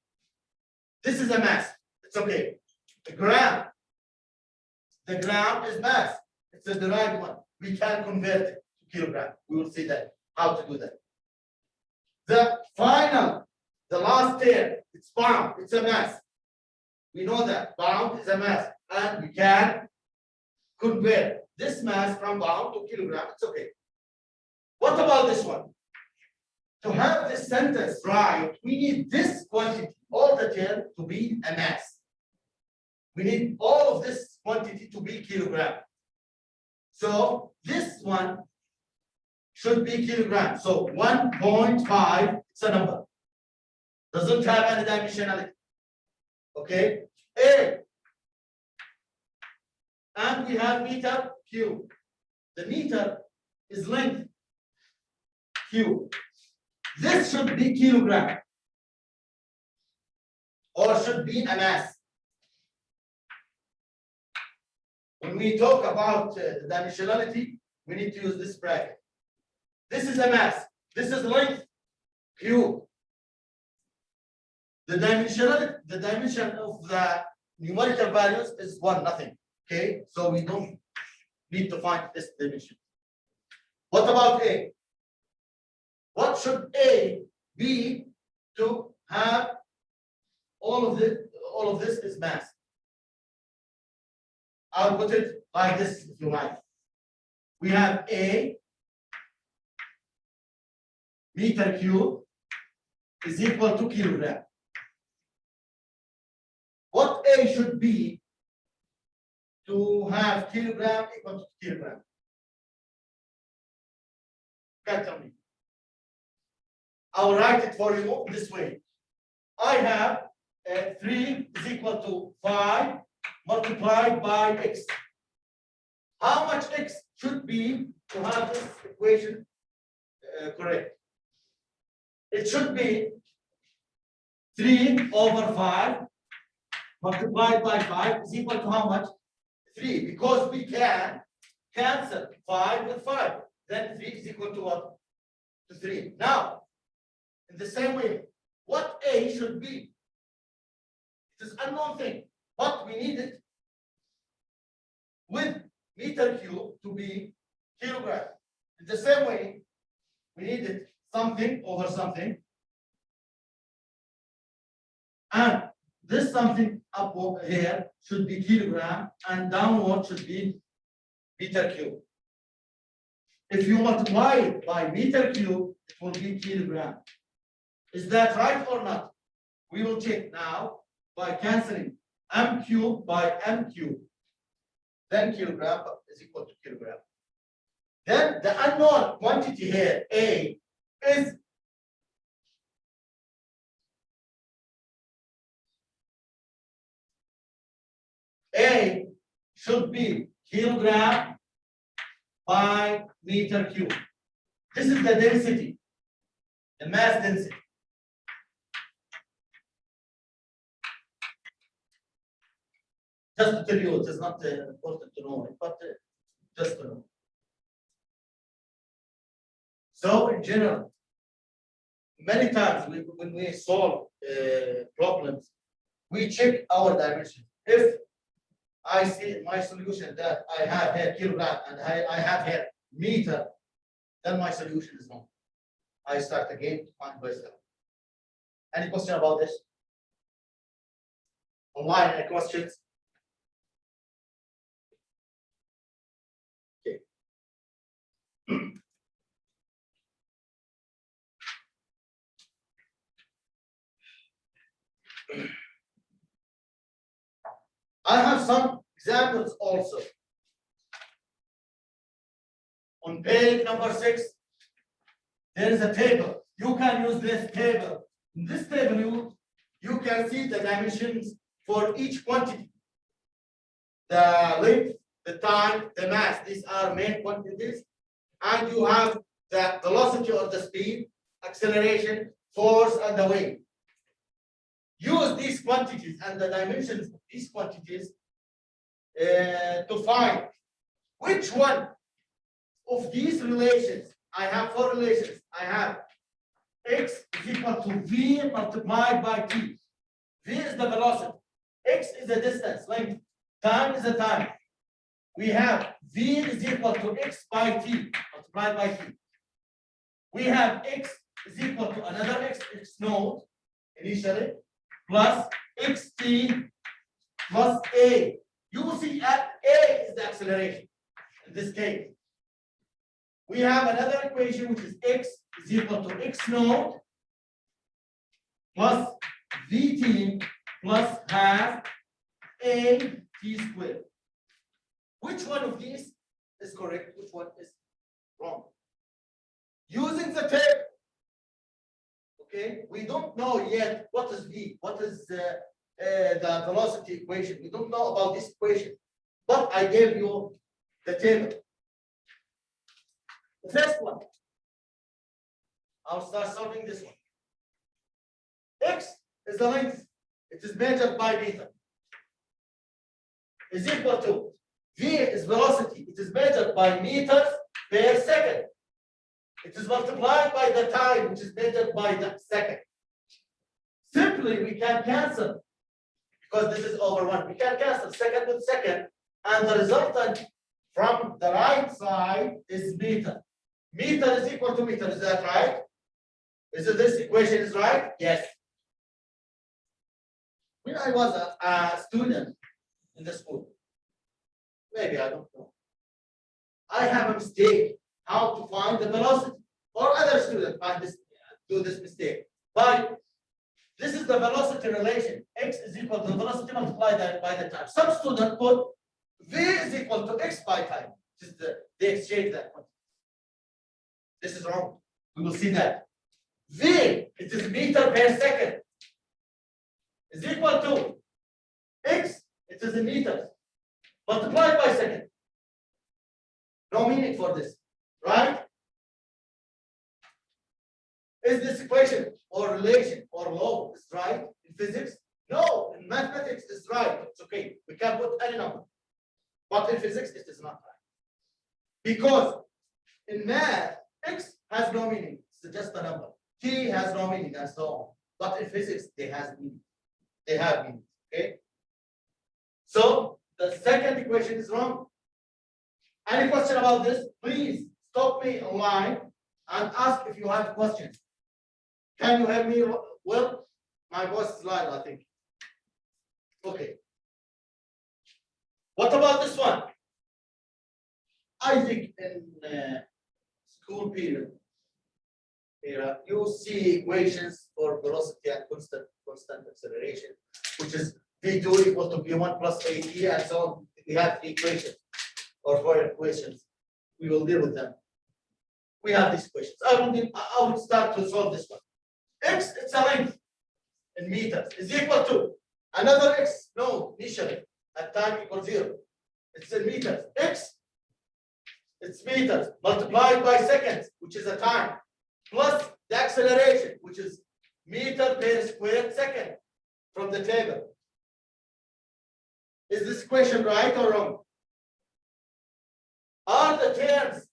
This is a mass. It's okay. The gram is mass. It's a derived one. We can convert it to kilogram. We will see that, how to do that. The final, the last term, it's pound. It's a mass. We know that pound is a mass, and we can convert this mass from pound to kilogram. It's okay. What about this one? To have this sentence right, we need this quantity, all the term, to be a mass. We need all of this quantity to be kilogram. So this one should be kilogram. So 1.5, it's a number. Doesn't have any dimensionality. Okay? A. And we have meter cube. The meter is length cube. This should be kilogram. Or should be a mass. When we talk about the dimensionality, we need to use this bracket. This is a mass. This is length cube. The dimensionality, the dimension of the numerical values is 1, nothing. Okay, so we don't need to find this dimension. What about A? What should A be to have all of this? All of this is mass. I'll put it like this if you like. We have A meter cube is equal to kilogram. What A should be to have kilogram equal to kilogram? Tell me. I'll write it for you this way. I have 3 is equal to 5 multiplied by x. How much x should be to have this equation correct? It should be 3 over 5 multiplied by 5 is equal to how much? 3, because we can cancel 5 with 5. Then 3 is equal to what? To 3. Now, in the same way, what A should be? It is unknown thing, but we need it with meter cube to be kilogram. In the same way, we needed something over something. And this something up over here should be kilogram and downward should be meter cube. If you multiply it by meter cube, it will be kilogram. Is that right or not? We will check now by cancelling m cube by m cube. Then kilogram is equal to kilogram. Then the unknown quantity here, A, is A should be kilogram by meter cube. This is the density, the mass density. Just to tell you, it is not important to know it, but just to know. So in general, many times when we solve problems, we check our dimension. If I see my solution that I have here kilogram and I have here meter, then my solution is wrong. I start again to find myself. Any question about this? Online, any questions? Okay. I have some examples also. On page number 6, there is a table. You can use this table. In this table, you can see the dimensions for each quantity. The length, the time, the mass, these are main quantities. And you have the velocity or the speed, acceleration, force, and the weight. Use these quantities and the dimensions of these quantities to find which one of these relations. I have 4 relations. I have x is equal to v multiplied by t. V is the velocity. X is the distance, length. Time is the time. We have v is equal to x by t multiplied by t. We have x is equal to another x naught initially, plus xt plus a. You will see at a is the acceleration in this case. We have another equation which is x is equal to x naught plus vt plus half a t squared. Which one of these is correct? Which one is wrong? Using the table, okay, we don't know yet what is v, what is the velocity equation. We don't know about this equation, but I gave you the table. The first one, I'll start solving this one. X is the length, it is measured by meter, is equal to v is velocity, it is measured by meters per second. It is multiplied by the time, which is measured by the second. Simply, we can cancel, because this is over 1. We can cancel second with second, and the resultant from the right side is meter. Meter is equal to meter, is that right? Is it this equation is right? Yes. When I was a student in the school, maybe I don't know, I have a mistake how to find the velocity, or other students find this, do this mistake. But this is the velocity relation. X is equal to the velocity multiplied by the time. Some students put v is equal to x by time. This is they exchange that one. This is wrong. We will see that. V, it is meter per second, is equal to x, it is in meters, multiplied by second. No meaning for this, right? Is this equation or relation or law is right in physics? No, in mathematics it's right. It's okay. We can put any number. But in physics it is not right. Because in math, x has no meaning. It's just a number. T has no meaning and so on. But in physics, they have meaning. They have meaning. Okay. So the second equation is wrong. Any question about this? Please stop me online and ask if you have questions. Can you hear me well? My voice is loud, I think. Okay. What about this one? I think in school period, you see equations for velocity and constant acceleration, which is v2 equal to v1 plus at and so on. We have three equations or four equations. We will deal with them. We have these equations. I will start to solve this one. X, it's a length in meters, is equal to another x, no, initially, at time equals 0. It's in meters. X, it's meters, multiplied by seconds, which is a time, plus the acceleration, which is meter per squared second from the table. Is this equation right or wrong? Are the terms,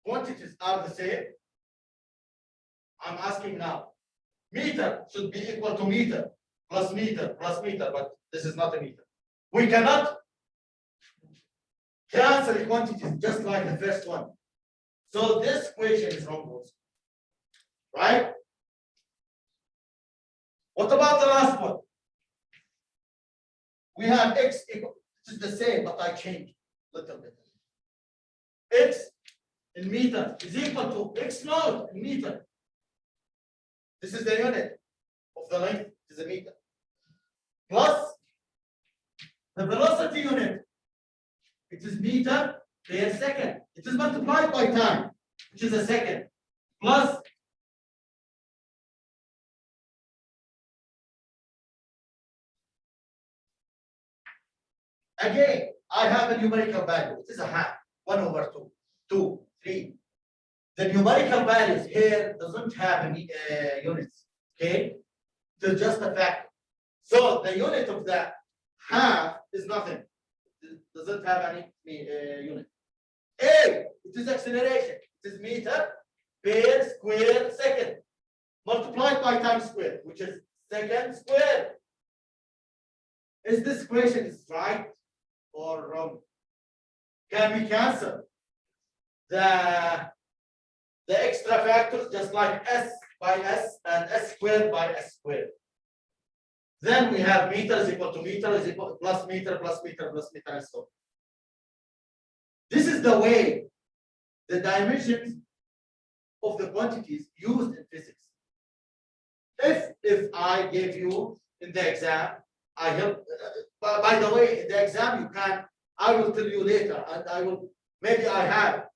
quantities are the same? I'm asking now. Meter should be equal to meter, but this is not a meter. We cannot cancel quantities just like the first one. So this equation is wrong also. Right? What about the last one? We have x equal, it is the same, but I changed a little bit. X in meter is equal to x naught in meter. This is the unit of the length, it is a meter. Plus the velocity unit, it is meter per second. It is multiplied by time, which is a second. Plus again, I have a numerical value. It is a half, 1 over 2, 2, 3. The numerical values here doesn't have any units, okay? They're just a factor. So the unit of the half is nothing. It doesn't have any unit. A, it is acceleration. It is meter per square second multiplied by time squared, which is second squared. Is this equation is right or wrong? Can we cancel the extra factors just like s by s and s squared by s squared? Then we have meter is equal to meter is equal to plus meter plus meter plus meter and so on. This is the way the dimensions of the quantities used in physics. If I gave you in the exam, I help. By the way, in the exam you can. I will tell you later, and I will. Maybe I have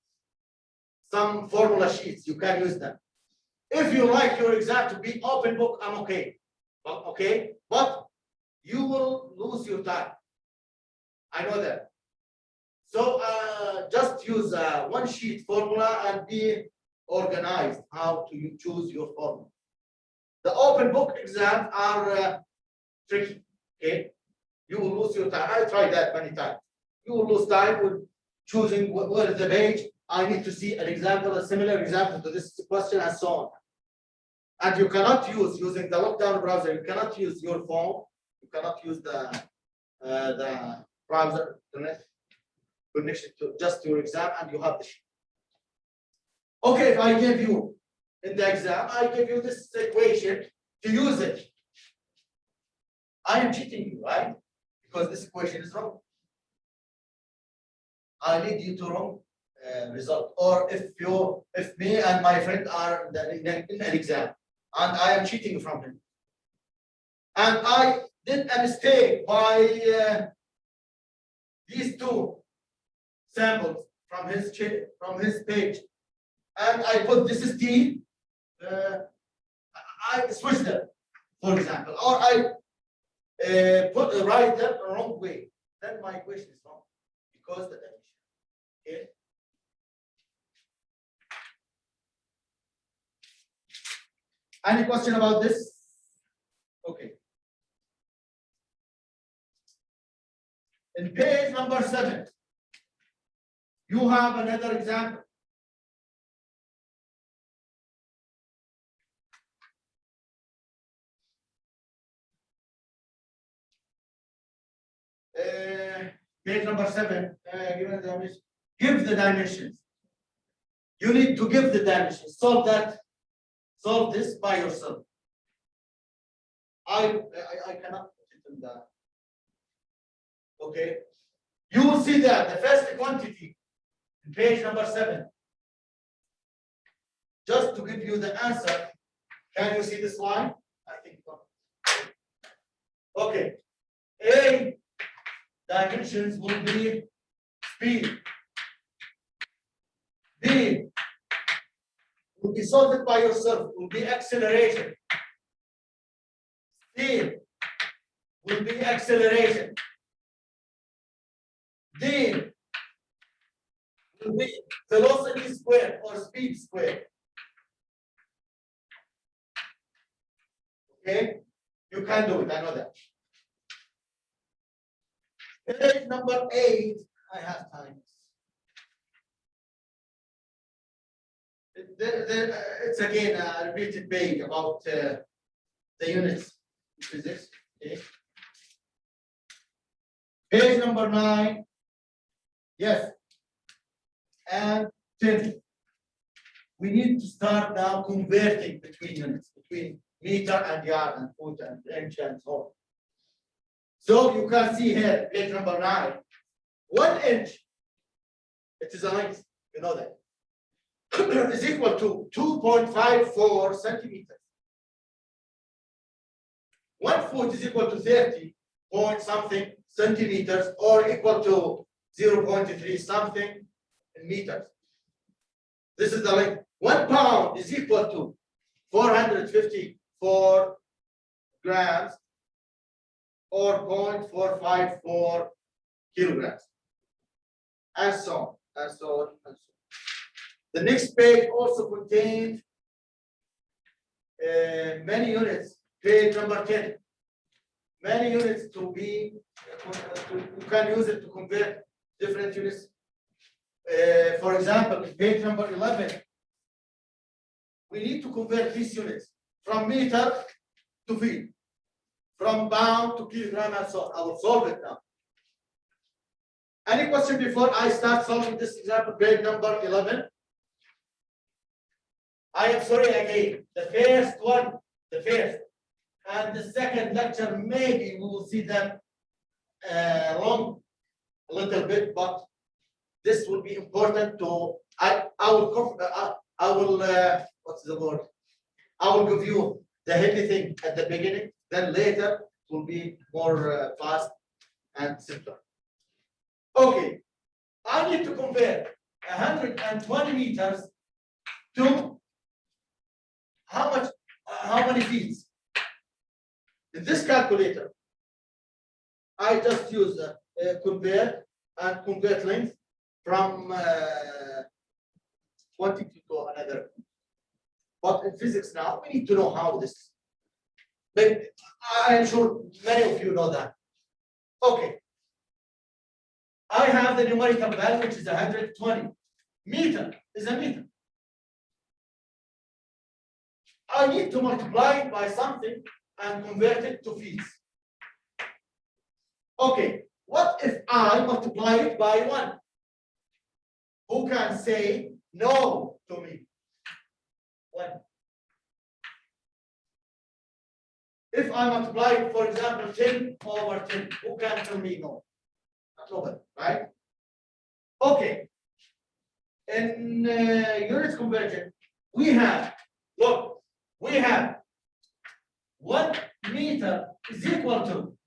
some formula sheets. You can use them. If you like your exam to be open book, I'm okay. Okay, but you will lose your time. I know that. So just use one sheet formula and be organized how to choose your formula. The open book exams are tricky. Okay, you will lose your time. I tried that many times. You will lose time with choosing where is the page. I need to see an example, a similar example to this question, and so on. And you cannot use using the lockdown browser. You cannot use your phone. You cannot use the browser internet connection to just your exam, and you have the sheet. Okay, if I give you in the exam, I give you this equation to use it. I am cheating you, right? Because this equation is wrong. I lead you to wrong result. Or if me and my friend are in an exam, and I am cheating from him, and I did a mistake by these two samples from his page, and I put this is T, I switch them, for example, or I write them the wrong way, then my equation is wrong because the dimension. Okay. Any question about this? Okay. In page number 7, you have another example. Page number 7, give the dimensions. You need to give the dimensions. Solve this by yourself. I cannot put it in the. Okay. You will see that the first quantity in page number 7. Just to give you the answer, can you see this line? I think not. Okay. A dimensions will be speed. B will be solved by yourself, will be acceleration. C will be acceleration. D will be velocity squared or speed squared. Okay, you can do it, I know that. Page number 8, I have time. It's again a repeated page about the units in physics. Okay. Page number 9. Yes. And 10. We need to start now converting between units, between meter and yard and foot and inch and so on. So you can see here, page number 9, 1 inch, it is a length, you know that, is equal to 2.54 centimeters. 1 foot is equal to 30 point something centimeters, or equal to 0.3 something in meters. This is the length. 1 pound is equal to 454 grams, or 0.454 kilograms, and so on, and so on, and so on. The next page also contains many units. Page number 10. Many units to be, you can use it to convert different units. For example, in page number 11, we need to convert these units from meter to feet, from pound to kilogram, and so on. I will solve it now. Any question before I start solving this example, page number 11? I am sorry again. The first one, the first, and the second lecture, maybe we will see them long a little bit, but this will be important to What's the word? I will give you the heavy thing at the beginning, then later it will be more fast and simpler. Okay, I need to compare 120 meters to how many feet? In this calculator, I just use compare and convert length from 20 to another. But in physics now, we need to know how this. But I am sure many of you know that. Okay. I have the numerical value, which is 120. Meter is a meter. I need to multiply it by something and convert it to feet. Okay, what if I multiply it by 1? Who can say no to me? 1. If I multiply it, for example, 10 over 10, who can tell me no? Nobody, right? Okay. In unit conversion, we have, look, we have 1 meter is equal to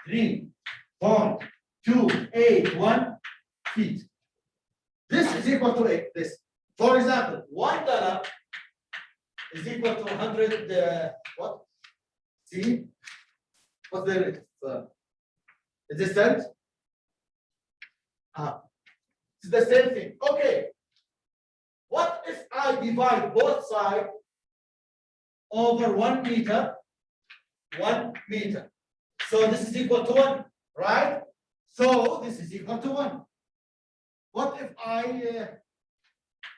3.281 feet. This is equal to this. For example, $1 is equal to 100. What? See? What's the rate? Is this cent? It's the same thing. Okay. What if I divide both sides over 1 meter? 1 meter. So this is equal to 1, right? So this is equal to 1. What if I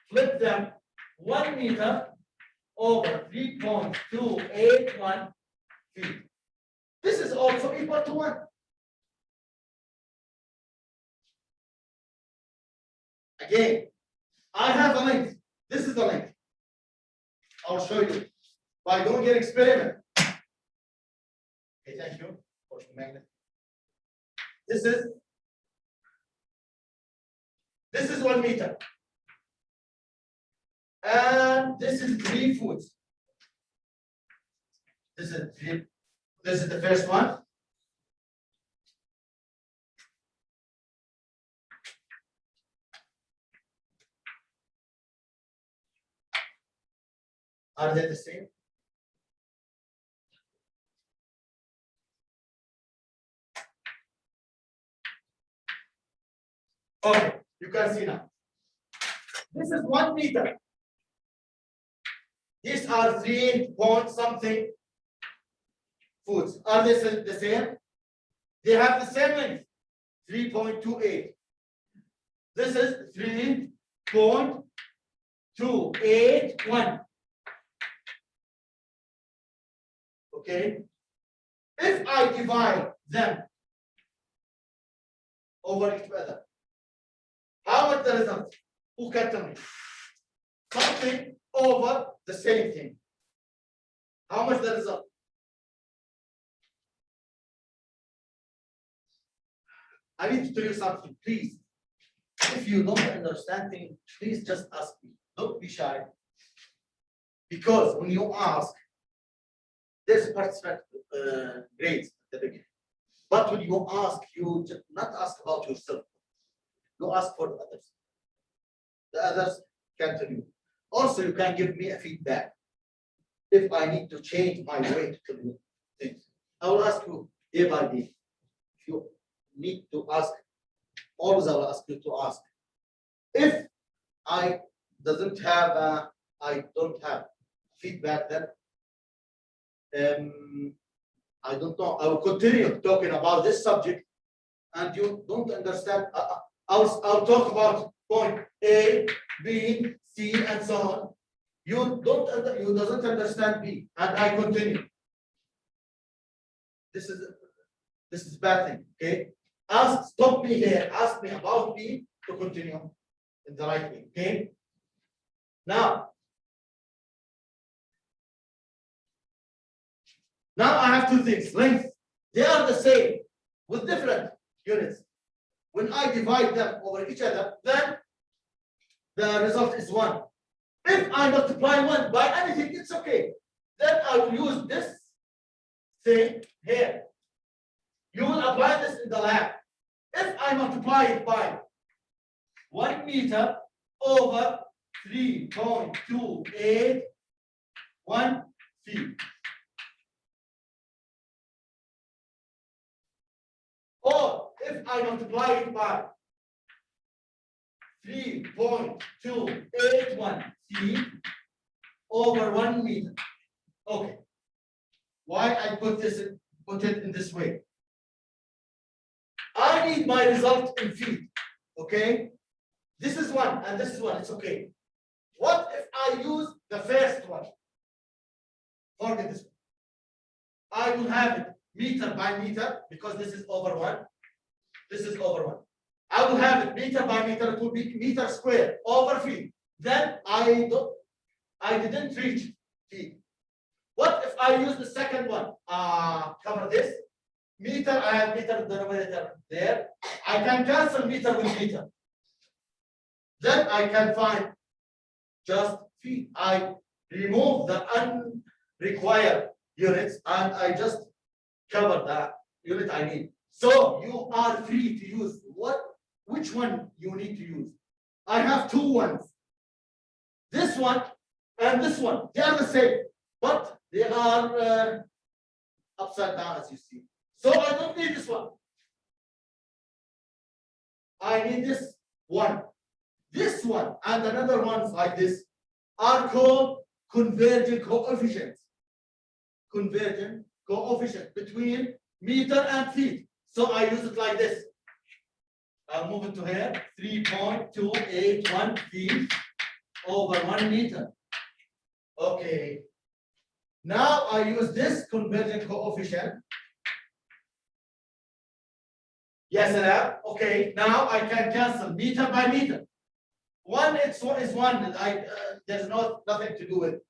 flip them 1 meter over 3.281 feet? This is also equal to 1. Again, I have a length. This is the length. I'll show you by doing an experiment. Okay, thank you. This is 1 meter. And this is 3 foot. This is the first one. Are they the same? Okay, you can see now. This is 1 meter. These are 3 point something foot. Are they the same? They have the same length, 3.28. This is 3.281. Okay. If I divide them over each other, how much the result? Who can tell me? Something over the same thing. How much the result? I need to tell you something, please. If you don't understand things, please just ask me. Don't be shy. Because when you ask, there's participant grades at the beginning. But when you ask, you just not ask about yourself. You ask for the others. The others can tell you. Also, you can give me a feedback. If I need to change my way to tell you things, I will ask you day by day. If you need to ask, always I will ask you to ask. If I don't have feedback, then I don't know. I will continue talking about this subject, and you don't understand. I'll talk about point A, B, C, and so on. You doesn't understand B, and I continue. This is bad thing. Okay. Stop me here. Ask me about B to continue in the right way. Okay. Now I have 2 things. Length. They are the same with different units. When I divide them over each other, then the result is 1. If I multiply 1 by anything, it's okay. Then I will use this thing here. You will apply this in the lab. If I multiply it by 1 meter over 3.281 feet. Or if I multiply it by 3.281 feet over 1 meter. Okay. Why I put it in this way? I need my result in feet. Okay. This is 1 and this is 1. It's okay. What if I use the first one? Forget this one. I will have it meter by meter because this is over 1. This is over 1. I will have it meter by meter. It will be meter squared over feet. Then I didn't reach feet. What if I use the second one? Cover this. Meter, I have meter denominator there. I can cancel meter with meter. Then I can find just feet. I remove the unrequired units and I just cover the unit I need. So you are free to use which one you need to use. I have 2 ones. This one and this one. They are the same, but they are upside down as you see. So I don't need this one. I need this one. This one and another ones like this are called convergent coefficients. Convergent coefficient between meter and feet. So I use it like this. I'll move it to here. 3.281 feet over 1 meter. Okay. Now I use this convergent coefficient. Yes, and okay. Now I can cancel meter by meter. 1 is 1. There's nothing to do with it.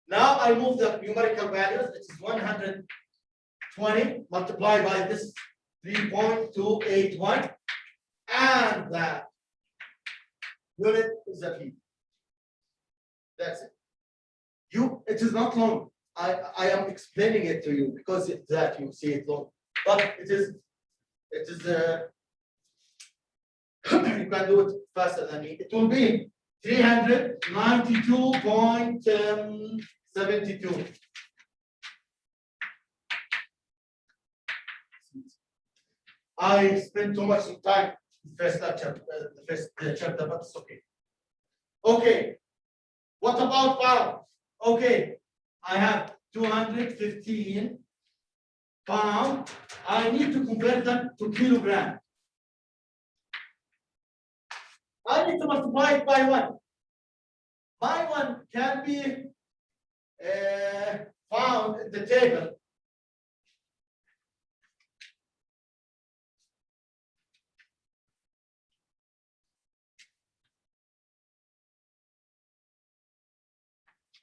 Now I move the numerical values. It is 120 multiplied by this 3.281, and that unit is a feet. That's it. It is not long. I am explaining it to you because it's that you see it long, but it is you can do it faster than me. It will be 392.72. I spent too much time in the first lecture, the first chapter, but it's okay. Okay. What about pounds? Okay. I have 215 pounds. I need to convert them to kilogram. I need to multiply it by 1. My 1 can be found in the table.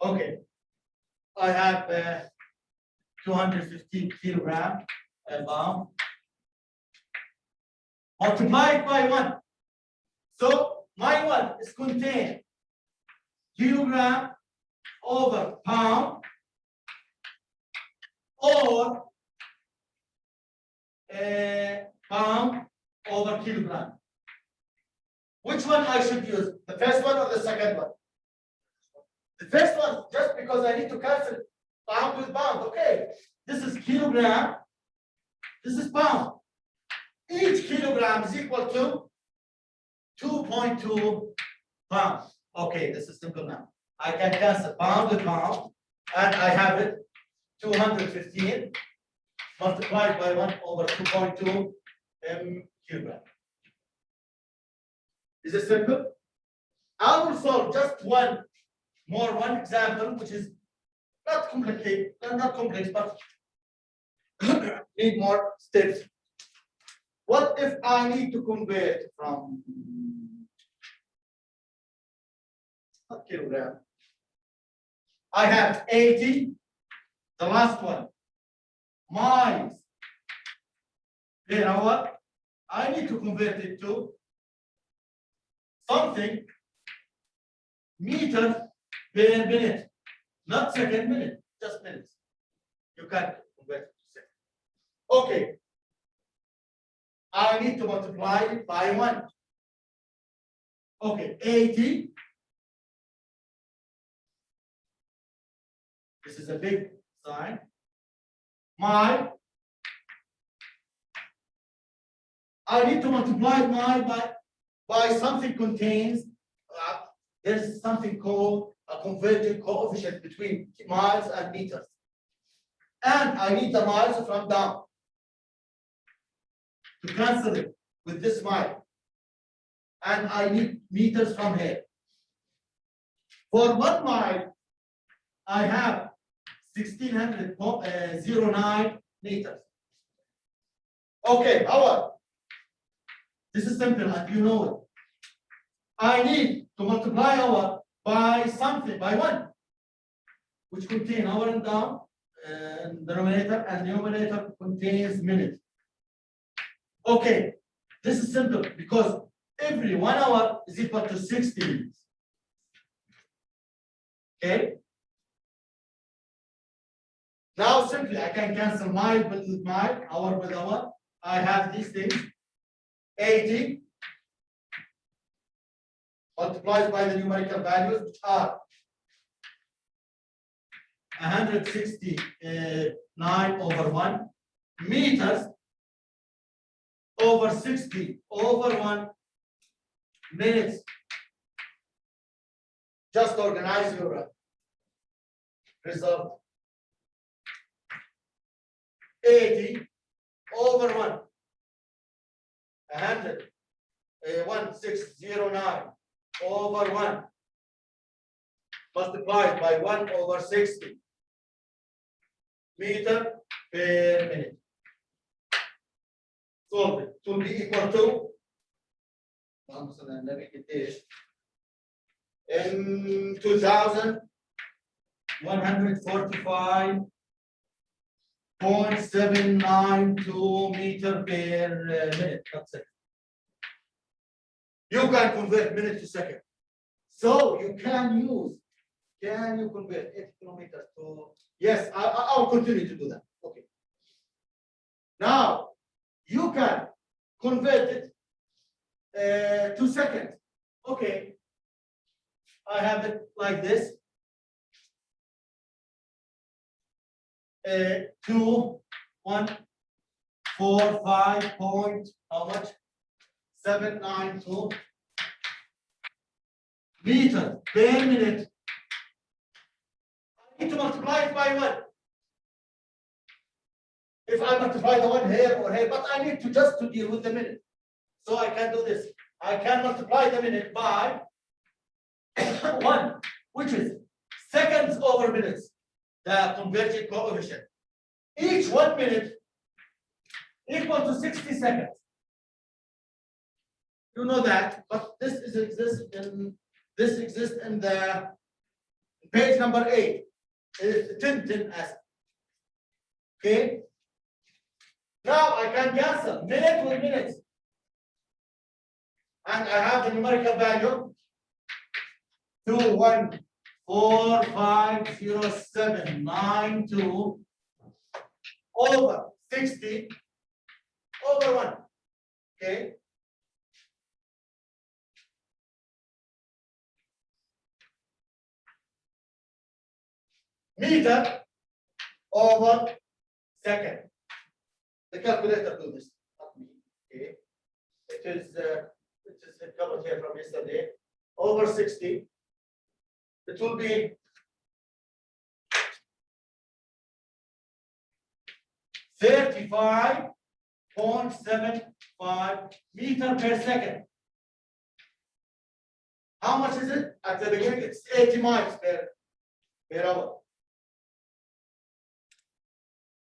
Okay, I have 215 kilogram pound. Multiply it by 1. So my 1 is contained kilogram over pound or pound over kilogram. Which one I should use? The first one or the second one? The first one, just because I need to cancel pound with pound. Okay, this is kilogram, this is pound. Each kilogram is equal to 2.2 pounds. Okay, this is simple now. I can cancel pound with pound, and I have it 215 multiplied by 1 over 2.2 kilogram. Is it simple? I will solve just one example, which is not complicated, not complex, but need more steps. What if I need to convert from kilogram? I have 80, the last one, minus per hour. I need to convert it to something meters per minute, not second, minute, just minutes. You can convert it to second. Okay. I need to multiply it by 1. Okay, 80. This is a big sign. My. I need to multiply my by something contains. There's something called a convergent coefficient between miles and meters. And I need the miles from down to cancel it with this mile. And I need meters from here. For 1 mile, I have 1609 meters. Okay, hour. This is simple and you know it. I need to multiply hour by something, by 1, which contain hour and down in the numerator, and the numerator contains minute. Okay, this is simple because every 1 hour is equal to 60 minutes. Okay. Now simply I can cancel mile with mile, hour with hour. I have these things. 80 multiplied by the numerical values, which are 169 over 1 meters over 60 over 1 minutes. Just organize your result. 80 over 1. 1609 over 1 multiplied by 1 over 60 meter per minute. Solve it. To be equal to in 2145.792 meter per minute. That's it. You can convert minute to second. So you can use, can you convert 8 kilometers to, yes, I'll continue to do that. Okay. Now, you can convert it to seconds. Okay. I have it like this. 2, 1, 4, 5 point, how much? 792 meters per minute. I need to multiply it by 1. If I multiply the 1 here or here, but I need to just to deal with the minute. So I can do this. I can multiply the minute by 1, which is seconds over minutes, the convergent coefficient. Each 1 minute equal to 60 seconds. You know that, but this exists in the page number 8. It's 10 as. Okay. Now I can cancel minute with minutes. And I have the numerical value 214,50792 over 60 over 1. Okay. Meter over second. The calculator do this, not me. Okay. It is covered here from yesterday. Over 60. It will be 35.75 meter per second. How much is it? At the beginning, it's 80 miles per hour.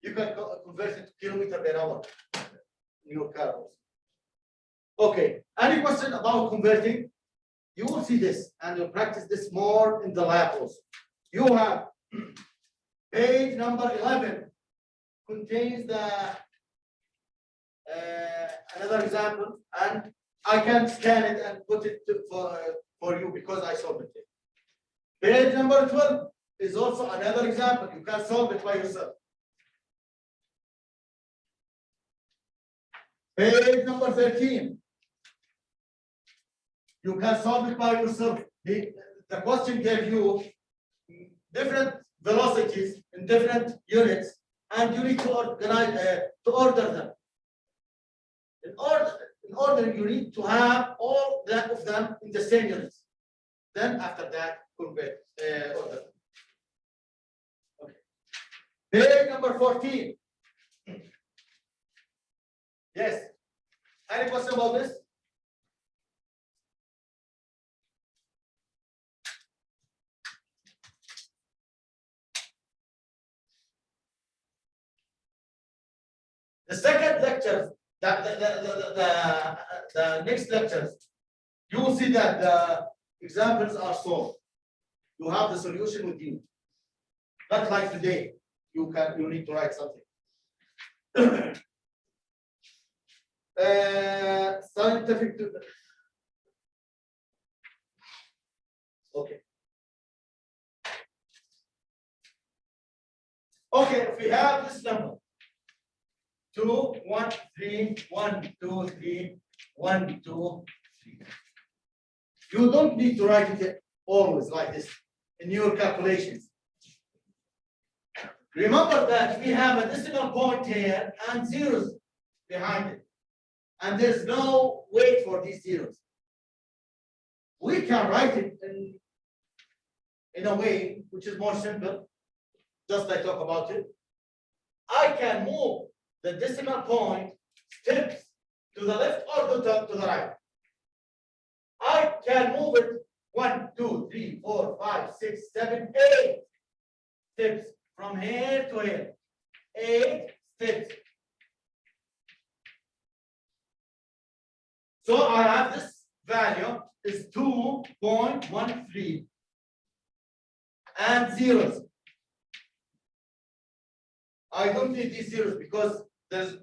You can convert it to kilometer per hour in your car also. Okay. Any question about converting? You will see this and you'll practice this more in the lab also. You have page number 11 contains the another example, and I can scan it and put it for you because I solved it. Page number 12 is also another example. You can solve it by yourself. Page number 13. You can solve it by yourself. The question gave you different velocities in different units, and you need to organize to order them. In order, you need to have all of them in the same units. Then after that, order them. Okay. Page number 14. Yes. Any question about this? The second lecture, the next lectures, you will see that the examples are solved. You have the solution with you. Not like today. You need to write something. Scientific. Okay. Okay, if we have this number. 2, 1, 3, 1, 2, 3, 1, 2, 3. You don't need to write it always like this in your calculations. Remember that we have a decimal point here and zeros behind it. And there's no weight for these zeros. We can write it in a way which is more simple, just I talk about it. I can move the decimal point steps to the left or to the right. I can move it 1, 2, 3, 4, 5, 6, 7, 8 steps from here to here. 8 steps. So I have this value is 2.13 and zeros. I don't need these zeros because there's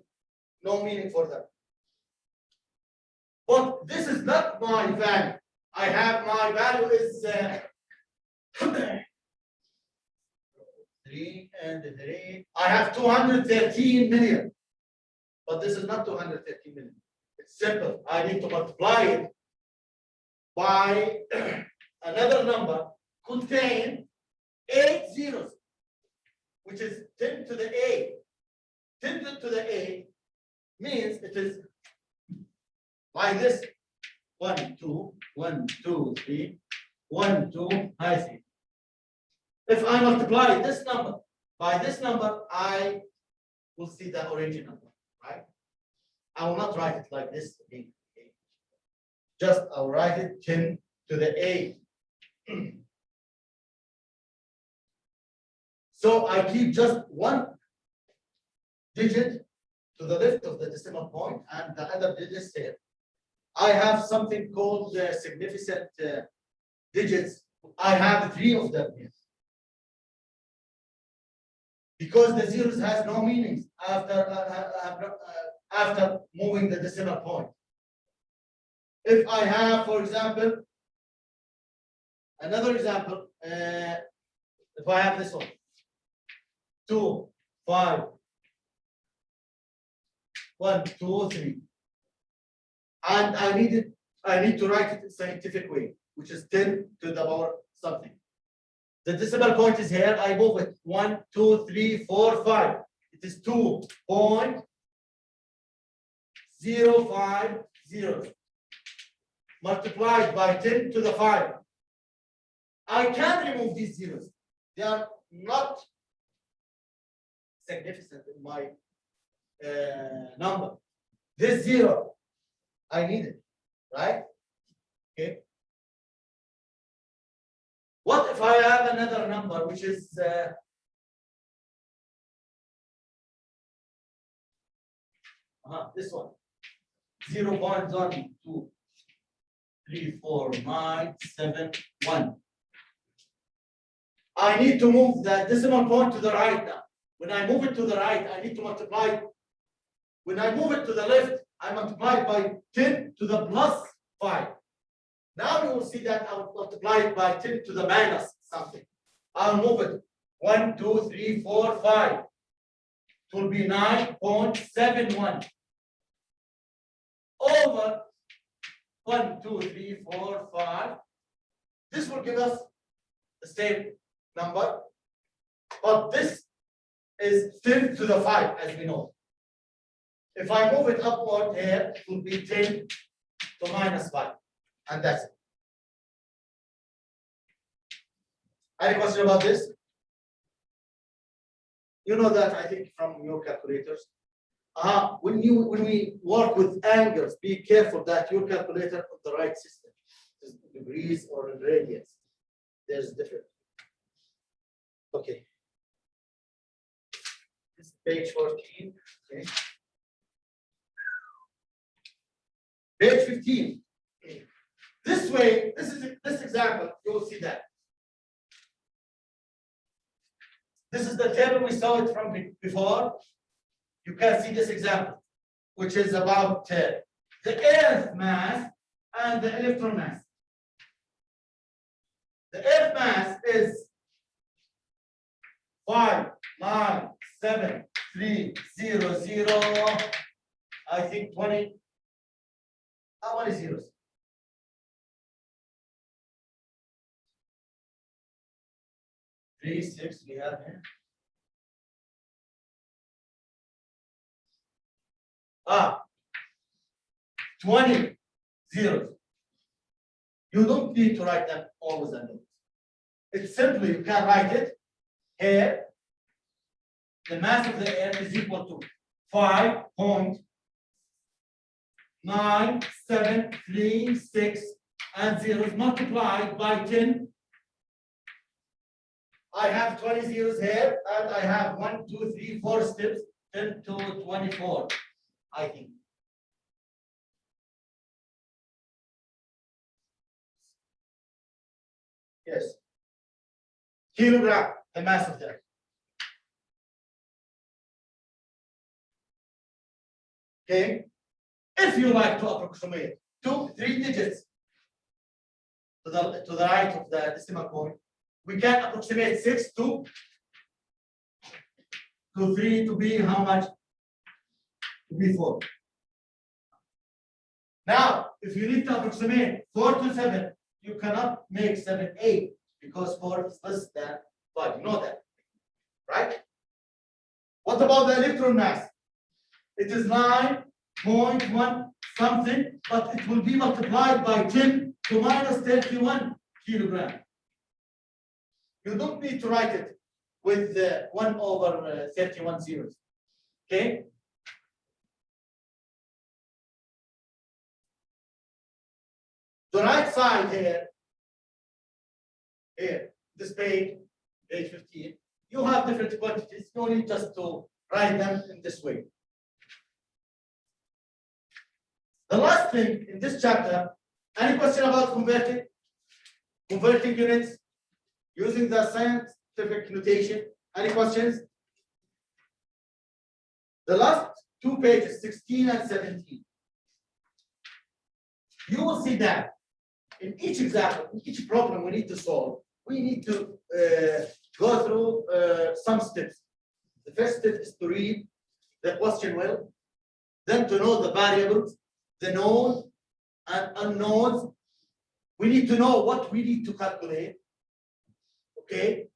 no meaning for them. But this is not my value. I have my value is 3 and 3. I have 213 million. But this is not 213 million. It's simple. I need to multiply it by another number contain 8 zeros, which is 10 to the 8. 10 to the 8 means it is like this. 1, 2, 1, 2, 3, 1, 2, I see. If I multiply this number by this number, I will see the original number, right? I will not write it like this again. Just I'll write it 10 to the 8. So I keep just one digit to the left of the decimal point and the other digits here. I have something called significant digits. I have 3 of them here. Because the zeros has no meanings after moving the decimal point. If I have, for example, another example, if I have this one, 2, 5, 1, 2, 3. And I need to write it in scientific way, which is 10 to the power something. The decimal point is here. I move it 1, 2, 3, 4, 5. It is 2.050 multiplied by 10 to the 5. I can remove these zeros. They are not significant in my number. This 0, I need it, right? Okay. What if I have another number which is this one? 0.1234971. I need to move the decimal point to the right now. When I move it to the right, I need to multiply. When I move it to the left, I multiply it by 10 to the plus 5. Now you will see that I will multiply it by 10 to the minus something. I'll move it 1, 2, 3, 4, 5. It will be 9.71 over 1, 2, 3, 4, 5. This will give us the same number, but this is 10 to the 5, as we know. If I move it upward here, it will be 10 to minus 5, and that's it. Any question about this? You know that, I think, from your calculators. When we work with angles, be careful that your calculator of the right system is degrees or in radians. There's different. Okay. This is page 14. Okay. Page 15. This way, this example, you will see that. This is the table we saw it from before. You can see this example, which is about the Earth mass and the electron mass. The Earth mass is 5,9,7,3,0,0. I think 20. How many zeros? Three, 6 we have here. 20 zeros. You don't need to write them always and always. It's simply, you can write it here. The mass of the Earth is equal to 5.9736 and zeros multiplied by 10. I have 20 zeros here, and I have 1, 2, 3, 4 steps, 10 to 24, I think. Yes. Kilogram, the mass of the Earth. Okay. If you like to approximate 2, 3 digits to the right of the decimal point, we can approximate 6 to 3 to be how much? To be 4. Now, if you need to approximate 4 to 7, you cannot make 7, 8 because 4 is less than 5. You know that, right? What about the electron mass? It is 9.1 something, but it will be multiplied by 10 to minus 31 kilogram. You don't need to write it with 1 over 31 zeros. Okay? The right side here, this page 15, you have different quantities. You need just to write them in this way. The last thing in this chapter, any question about converting units using the scientific notation? Any questions? The last 2 pages, 16 and 17. You will see that in each example, in each problem we need to solve, we need to go through some steps. The first step is to read the question well, then to know the variables, the known and unknowns. We need to know what we need to calculate. Okay?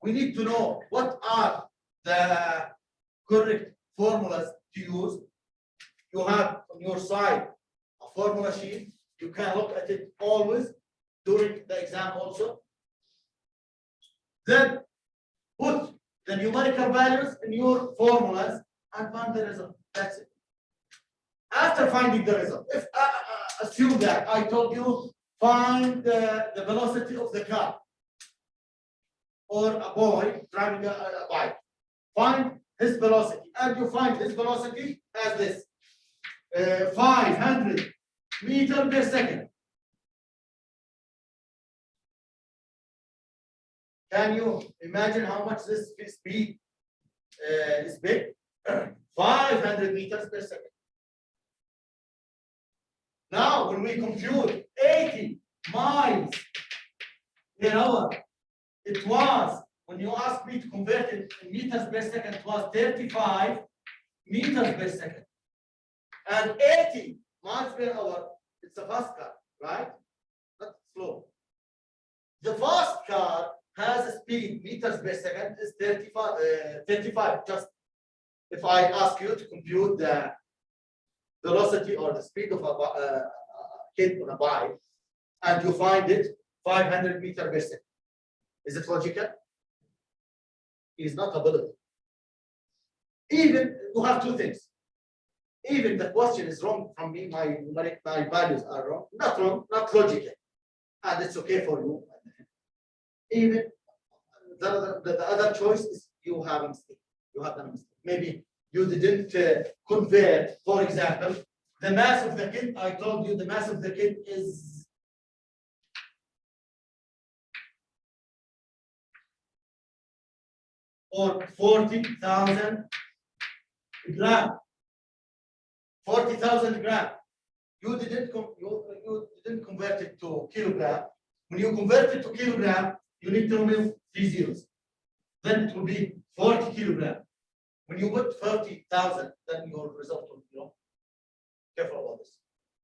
We need to know what are the correct formulas to use. You have on your side a formula sheet. You can look at it always during the exam also. Then put the numerical values in your formulas and find the result. That's it. After finding the result, if assume that I told you find the velocity of the car or a boy driving a bike, find his velocity, and you find his velocity as this 500 meters per second. Can you imagine how much this speed is big? 500 meters per second. Now, when we compute 80 miles per hour it was, when you asked me to convert it in meters per second, it was 35 meters per second. And 80 miles per hour, it's a fast car, right? Not slow. The fast car has a speed, meters per second, is 35. Just if I ask you to compute the velocity or the speed of a kid on a bike, and you find it 500 meters per second. Is it logical? It is not ability. Even you have two things. Even the question is wrong from me, my values are wrong. Not wrong, not logical. And it's okay for you. Even the other choice is you have a mistake. You have done a mistake. Maybe you didn't convert, for example, the mass of the kid. I told you the mass of the kid is or 40,000 grams. 40,000 grams. You didn't convert it to kilogram. When you convert it to kilogram, you need to remove 3 zeros. Then it will be 40 kilogram. When you put 30,000, then your result will be wrong. Careful about this.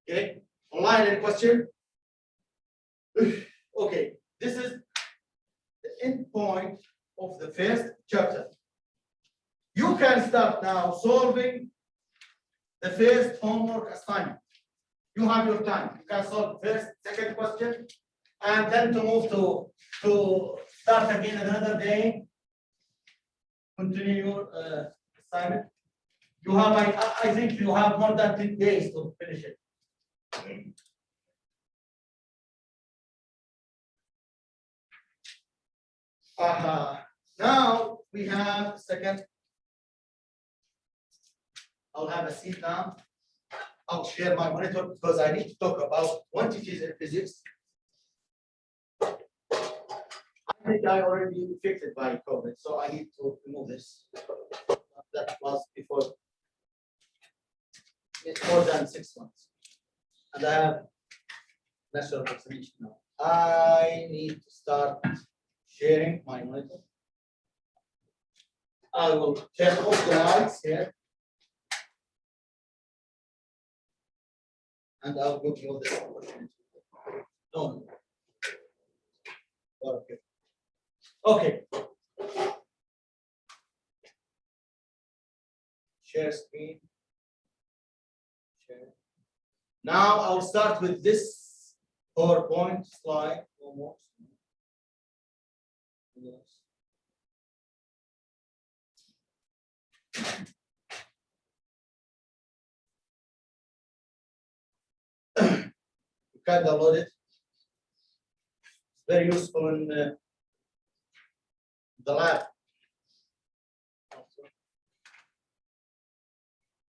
Okay. Online, any question? Okay. This is the end point of the first chapter. You can start now solving the first homework assignment. You have your time. You can solve the first, second question, and then to move to start again another day. Continue your assignment. You have, I think you have more than 10 days to finish it. Now we have second. I'll have a seat now. I'll share my monitor because I need to talk about quantities in physics. I think I already affected by COVID, so I need to remove this. That was before. It's more than 6 months. And I have national vaccination now. I need to start sharing my monitor. I will turn off the lights here. And I'll give you this opportunity. No. Okay. Okay. Share screen. Share. Now I'll start with this PowerPoint slide almost. Yes. You can download it. It's very useful in the lab.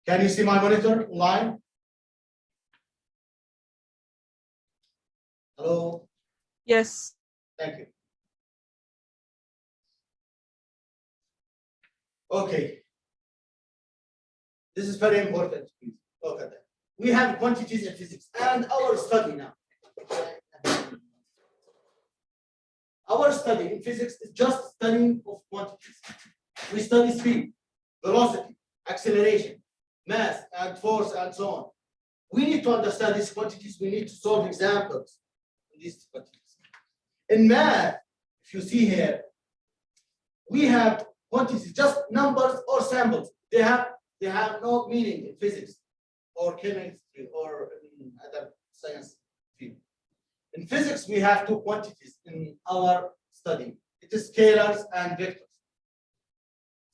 Can you see my monitor online? Hello? Yes. Thank you. Okay. This is very important. Please look at that. We have quantities in physics and our study now. Our study in physics is just studying of quantities. We study speed, velocity, acceleration, mass, and force, and so on. We need to understand these quantities. We need to solve examples in these quantities. In math, if you see here, we have quantities, just numbers or samples. They have no meaning in physics or chemistry or in other science field. In physics, we have two quantities in our study. It is scalars and vectors.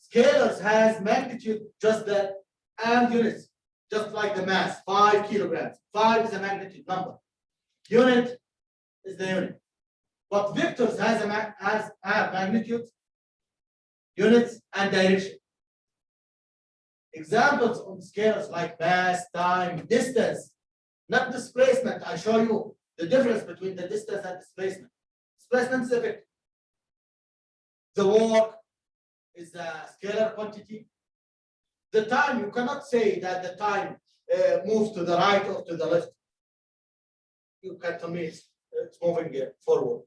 Scalars has magnitude just that and units, just like the mass, 5 kilograms. 5 is a magnitude number. Unit is the unit. But vectors have magnitude, units, and direction. Examples on scales like mass, time, distance, not displacement. I show you the difference between the distance and displacement. Displacement is a vector. The work is a scalar quantity. The time, you cannot say that the time moves to the right or to the left. You can tell me it's moving forward.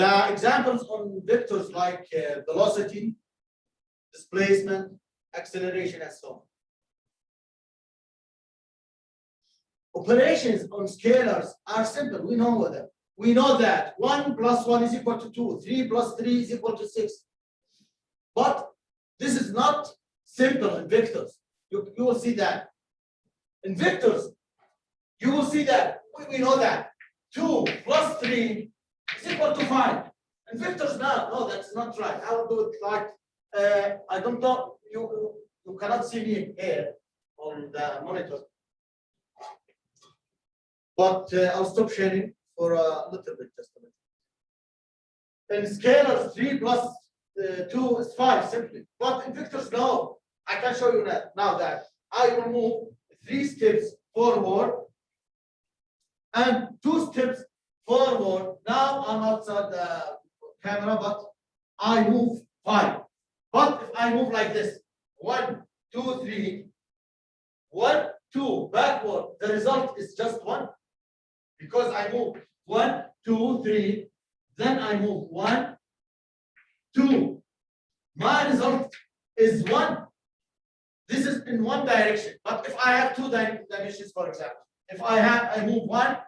The examples on vectors like velocity, displacement, acceleration, and so on. Operations on scalars are simple. We know them. We know that 1 plus 1 is equal to 2, 3 plus 3 is equal to 6. But this is not simple in vectors. You will see that. In vectors, you will see that. We know that 2 plus 3 is equal to 5. In vectors now, no, that's not right. I will do it like, I don't know, you cannot see me here on the monitor. But I'll stop sharing for a little bit, just a minute. In scalars, 3 plus 2 is 5 simply. But in vectors, no. I can show you that now that I will move 3 steps forward and 2 steps forward. Now I'm outside the camera, but I move 5. But if I move like this, 1, 2, 3, 1, 2, backward, the result is just 1. Because I move 1, 2, 3, then I move 1, 2. My result is 1. This is in one direction. But if I have 2 dimensions, for example, if I move 1,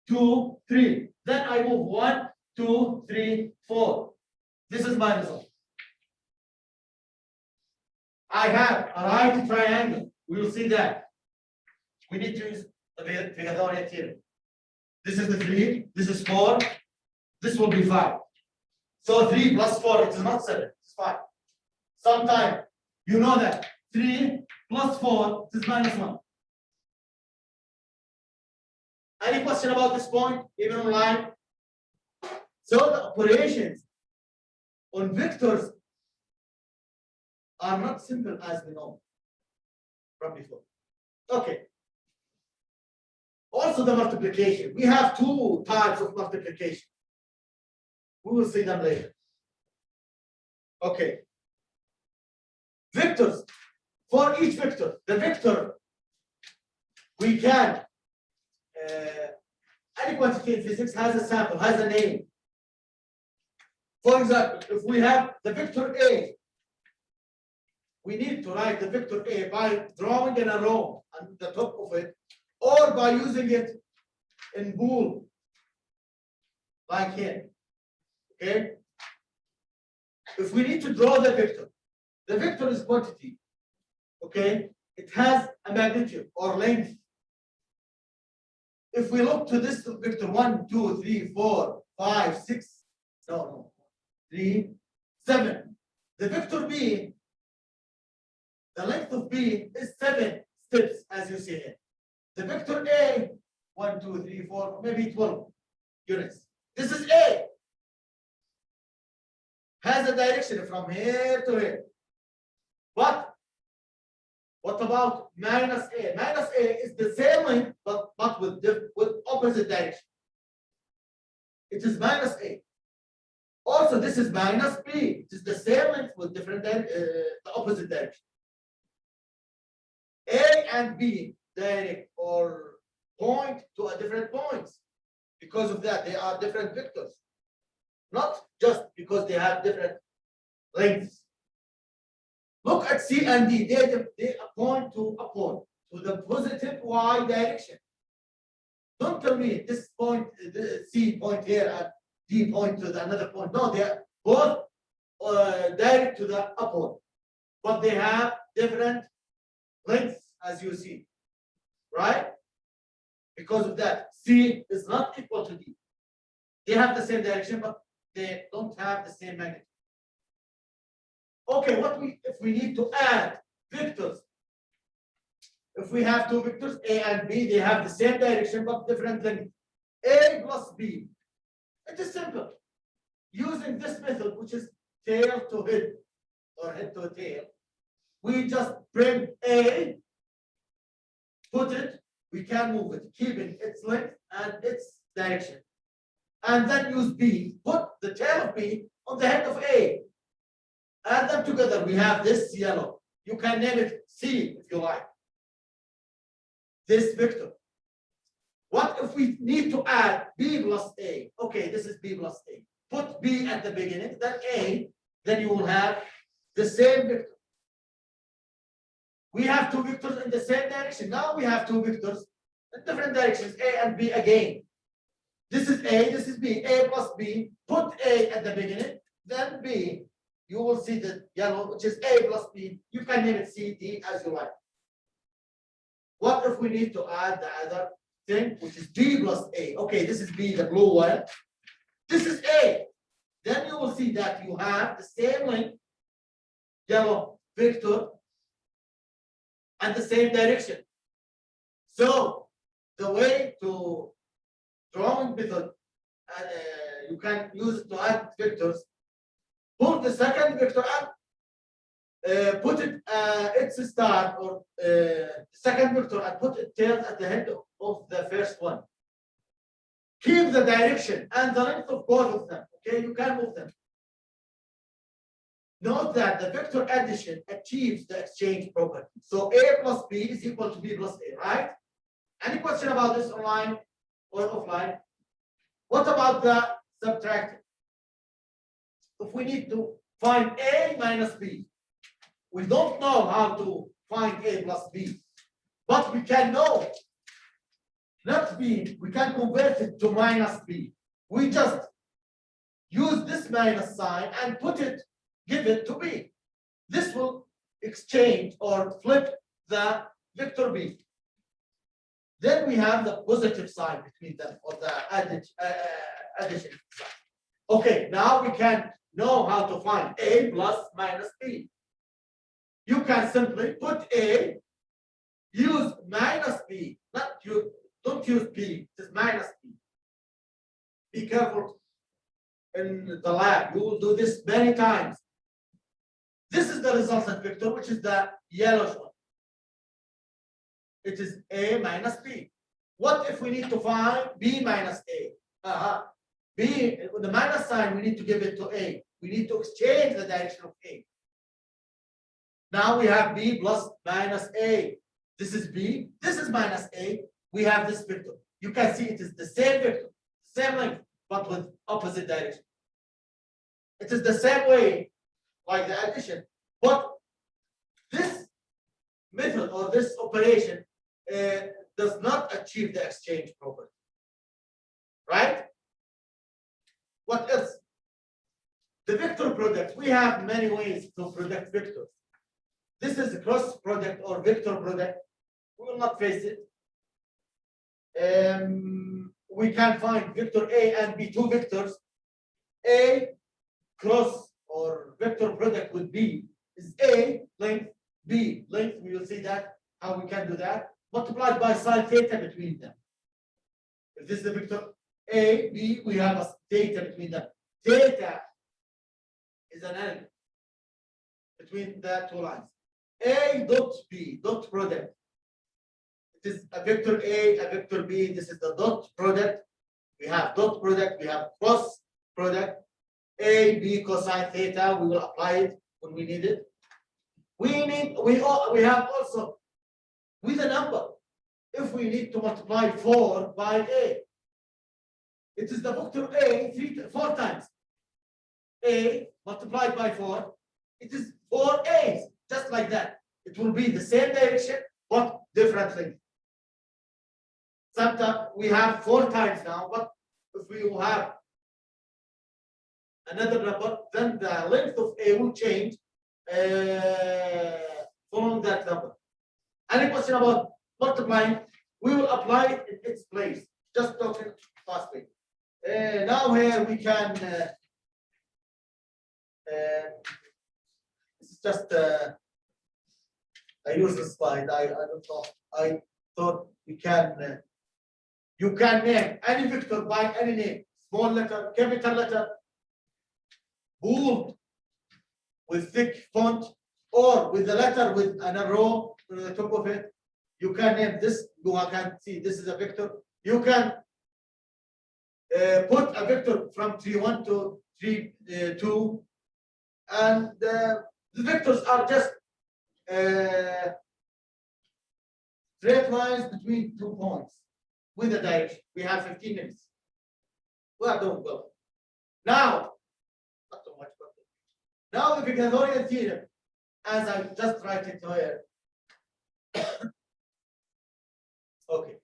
2, 3, then I move 1, 2, 3, 4. This is my result. I have a right triangle. We will see that. We need to use the Pythagorean theorem. This is the 3, this is 4, this will be 5. So 3 plus 4, it is not 7, it's 5. Sometimes you know that 3 plus 4 is minus 1. Any question about this point, even online? So the operations on vectors are not simple as we know from before. Okay. Also the multiplication. We have 2 types of multiplication. We will see them later. Okay. Vectors. For each vector, the vector, we can, any quantity in physics has a sample, has a name. For example, if we have the vector A, we need to write the vector A by drawing an arrow on the top of it, or by using it in bool, like here. Okay? If we need to draw the vector is quantity. Okay? It has a magnitude or length. If we look to this vector 1, 2, 3, 4, 5, 6, no, 3, 7. The vector B, the length of B is 7 steps, as you see here. The vector A, 1, 2, 3, 4, maybe 12 units. This is A. Has a direction from here to here. But what about minus A? Minus A is the same length, but with opposite direction. It is minus A. Also, this is minus B. It is the same length with different the opposite direction. A and B direct or point to a different points. Because of that, they are different vectors. Not just because they have different lengths. Look at C and D. They point to a point, to the positive Y direction. Don't tell me this point, the C point here and D point to another point. No, they are both direct to the upward, but they have different lengths, as you see, right? Because of that, C is not equal to D. They have the same direction, but they don't have the same magnitude. Okay, if we need to add vectors? If we have 2 vectors, A and B, they have the same direction but different length. A plus B. It is simple. Using this method, which is tail to head or head to tail, we just bring A, put it, we can move it, keeping its length and its direction. And then use B, put the tail of B on the head of A. Add them together, we have this yellow. You can name it C if you like. This vector. What if we need to add B plus A? Okay, this is B plus A. put B at the beginning, then A, then you will have the same vector. We have two vectors in the same direction. Now we have two vectors in different directions, A and B again. This is A, this is B, A plus B. Put A at the beginning, then B. You will see the yellow, which is A plus B. You can name it C, D as you like. What if we need to add the other thing, which is B plus A? Okay, this is B, the blue one. This is A. Then you will see that you have the same length, yellow vector, and the same direction. So the way to drawing method, you can use it to add vectors. Pull the second vector up, put it its start or second vector and put it tails at the head of the first one. Keep the direction and the length of both of them. Okay, you can move them. Note that the vector addition achieves the exchange property. So A plus B is equal to B plus A, right? Any question about this online or offline? What about the subtracting? If we need to find A minus B, we don't know how to find A plus B, but we can know not B, we can convert it to minus B. We just use this minus sign and put it, give it to B. This will exchange or flip the vector B. Then we have the positive sign between them, or the addition sign. Okay, now we can know how to find A plus minus B. You can simply put A, use minus B, don't use B, just minus B. Be careful in the lab, you will do this many times. This is the resultant vector, which is the yellowish one. It is A minus B. What if we need to find B minus A? B, with the minus sign, we need to give it to A. We need to exchange the direction of A. Now we have B plus minus A. This is B, this is minus A. We have this vector. You can see it is the same vector, same length, but with opposite direction. It is the same way like the addition, but this method or this operation does not achieve the exchange property, right? What else? The vector product. We have many ways to product vectors. This is a cross product or vector product. We will not face it. We can find vector A and B, two vectors. A cross or vector product with B is A length, B length. We will see that, how we can do that, multiplied by sine theta between them. If this is the vector A, B, we have a theta between them. Theta is an angle between the two lines. A dot B, dot product. It is a vector A, a vector B. This is the dot product. We have dot product, we have cross product. A, B cosine theta, we will apply it when we need it. We have also with a number, if we need to multiply 4 by A, it is the vector A 4 times. A multiplied by 4, it is 4 A's, just like that. It will be the same direction, but differently. Sometimes we have 4 times now, but if we will have another number, then the length of A will change following that number. Any question about multiplying? We will apply it in its place. Just talking fastly. Now here we can. This is just I use the slide. I don't know. I thought we can. You can name any vector by any name. Small letter, capital letter, bold with thick font, or with the letter with an arrow on the top of it. You can name this. You can see this is a vector. You can put a vector from tree 1 to tree 2, and the vectors are just straight lines between 2 points with a direction. We have 15 minutes. We are doing well. Now, not too much, but now the Pythagorean theorem, as I just write it here. Okay.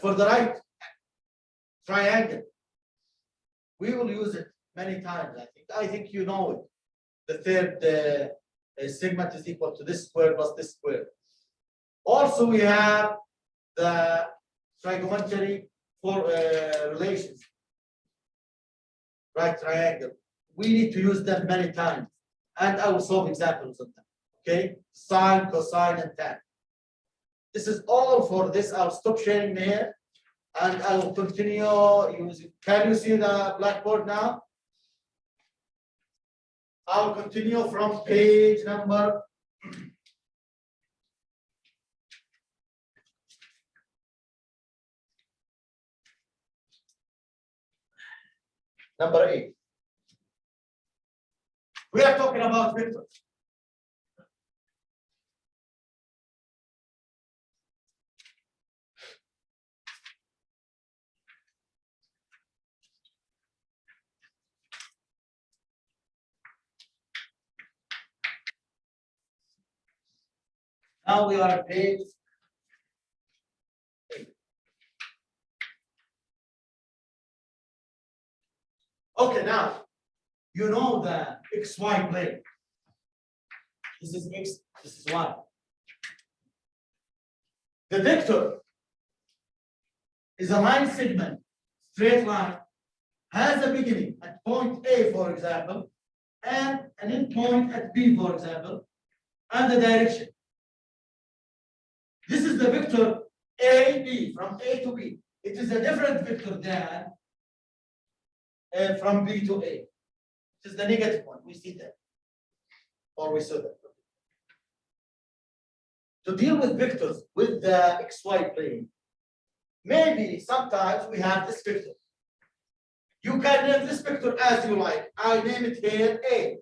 For the right triangle, we will use it many times. I think you know it. The third segment is equal to this square plus this square. Also, we have the trigonometry for relations. Right triangle. We need to use them many times, and I will solve examples of them. Okay, sine, cosine, and tan. This is all for this. I'll stop sharing here, and I will continue using. Can you see the blackboard now? I'll continue from page number. Number 8. We are talking about vectors. Now we are at page 8. Okay, now you know the XY plane. This is X, this is Y. The vector is a line segment, straight line, has a beginning at point A, for example, and an end point at B, for example, and the direction. This is the vector AB, from A to B. It is a different vector than from B to A. It is the negative one. We see that. Or we saw that. To deal with vectors with the XY plane, maybe sometimes we have this vector. You can name this vector as you like. I name it here A.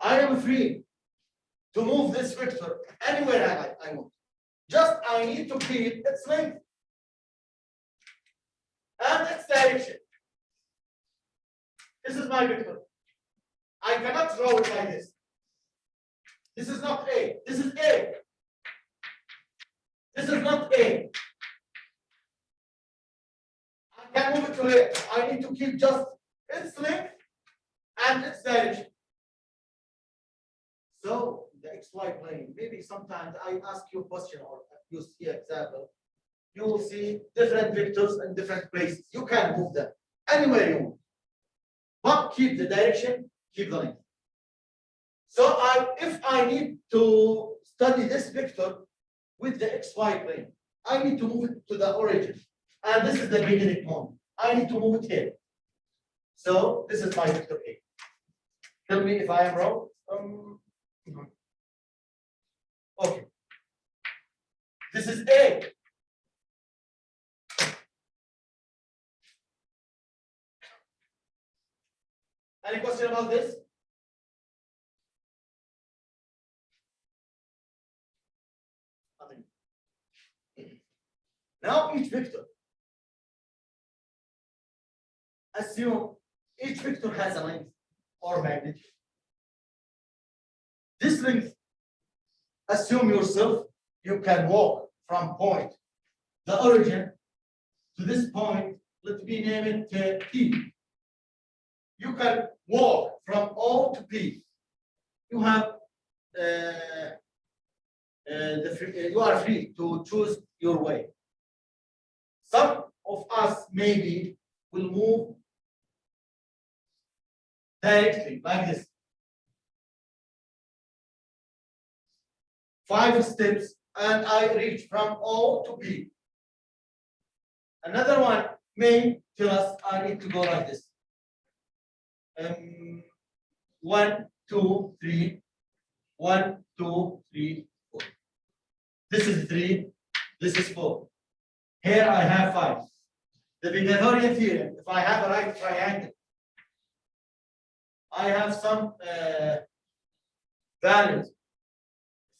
I am free to move this vector anywhere I want. Just I need to keep its length and its direction. This is my vector. I cannot draw it like this. This is not A. This is A. This is not A. I can move it to A. I need to keep just its length and its direction. So the XY plane, maybe sometimes I ask you a question or you see an example, you will see different vectors in different places. You can move them anywhere you want. But keep the direction, keep the length. So if I need to study this vector with the XY plane, I need to move it to the origin. And this is the beginning point. I need to move it here. So this is my vector A. Tell me if I am wrong. Okay. This is A. Any question about this? Nothing. Now each vector. Assume each vector has a length or magnitude. This length, assume yourself, you can walk from point, the origin, to this point. Let me name it P. You can walk from O to P. You have you are free to choose your way. Some of us maybe will move directly like this. 5 steps and I reach from O to P. Another one may tell us I need to go like this. 1, 2, 3. 1, 2, 3, 4. This is 3. This is 4. Here I have 5. The Pythagorean theorem, if I have a right triangle, I have some values.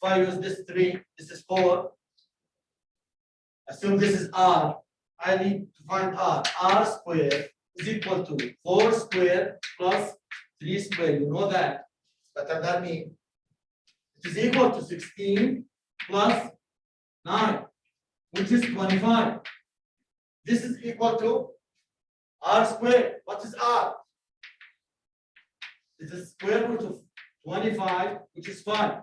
If I use this 3, this is 4, Assume this is R. I need to find R. R squared is equal to 4 squared plus 3 squared. You know that. What does that mean? It is equal to 16 plus 9, which is 25. This is equal to R squared. What is R? This is square root of 25, which is 5.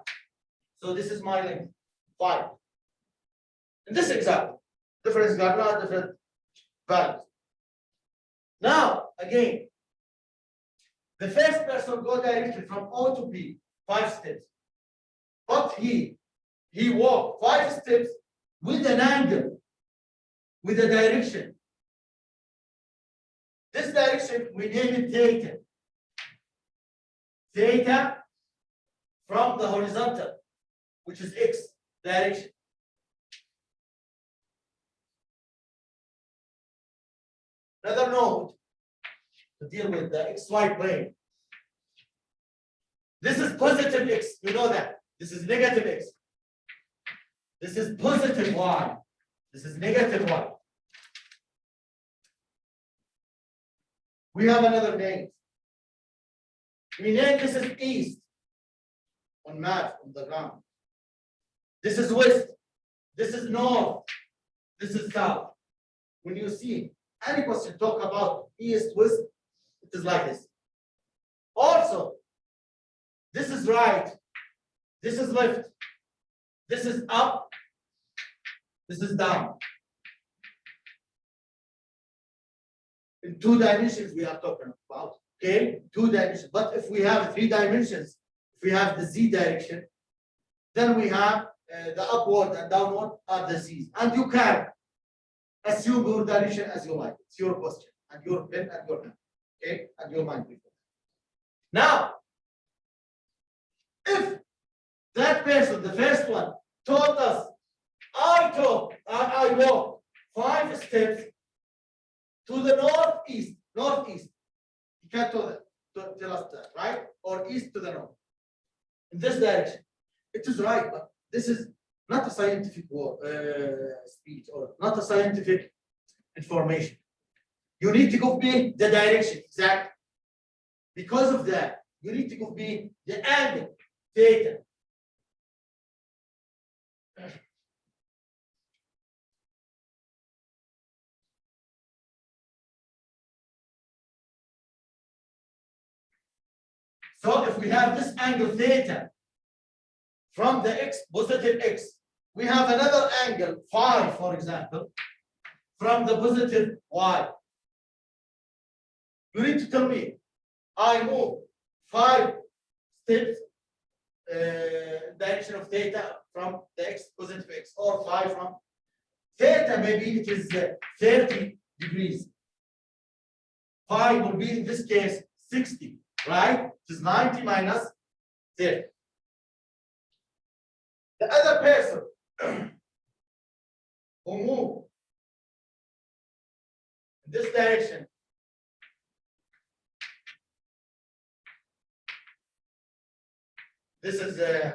So this is my length, 5. In this example, different example, different values. Now, again, the first person go directly from O to B, 5 steps. But he walked 5 steps with an angle, with a direction. This direction, we name it theta. Theta from the horizontal, which is X direction. Another node to deal with the XY plane. This is positive X, you know that. This is negative X. This is positive Y. This is negative Y. We have another name. We name this is east on map on the ground. This is west. This is north. This is south. When you see any question talk about east, west, it is like this. Also, this is right. This is left. This is up. This is down. In 2 dimensions we are talking about. Okay, 2 dimensions. But if we have 3 dimensions, if we have the z direction, then we have the upward and downward are the z's. And you can assume your direction as you like. It's your question and your pen and your hand. Okay, and your mind. Now, if that person, the first one, told us, I walk 5 steps to the northeast. You can't tell us that, right? Or east to the north. In this direction. It is right, but this is not a scientific speech or not a scientific information. You need to give me the direction, exactly. Because of that, you need to give me the angle, theta. So if we have this angle theta from the x, positive x, we have another angle phi, for example, from the positive y. You need to tell me, I move 5 steps direction of theta from the x, positive x, or phi from theta, maybe it is 30 degrees. Phi will be, in this case, 60, right? It is 90 minus 30. The other person who moved in this direction, this is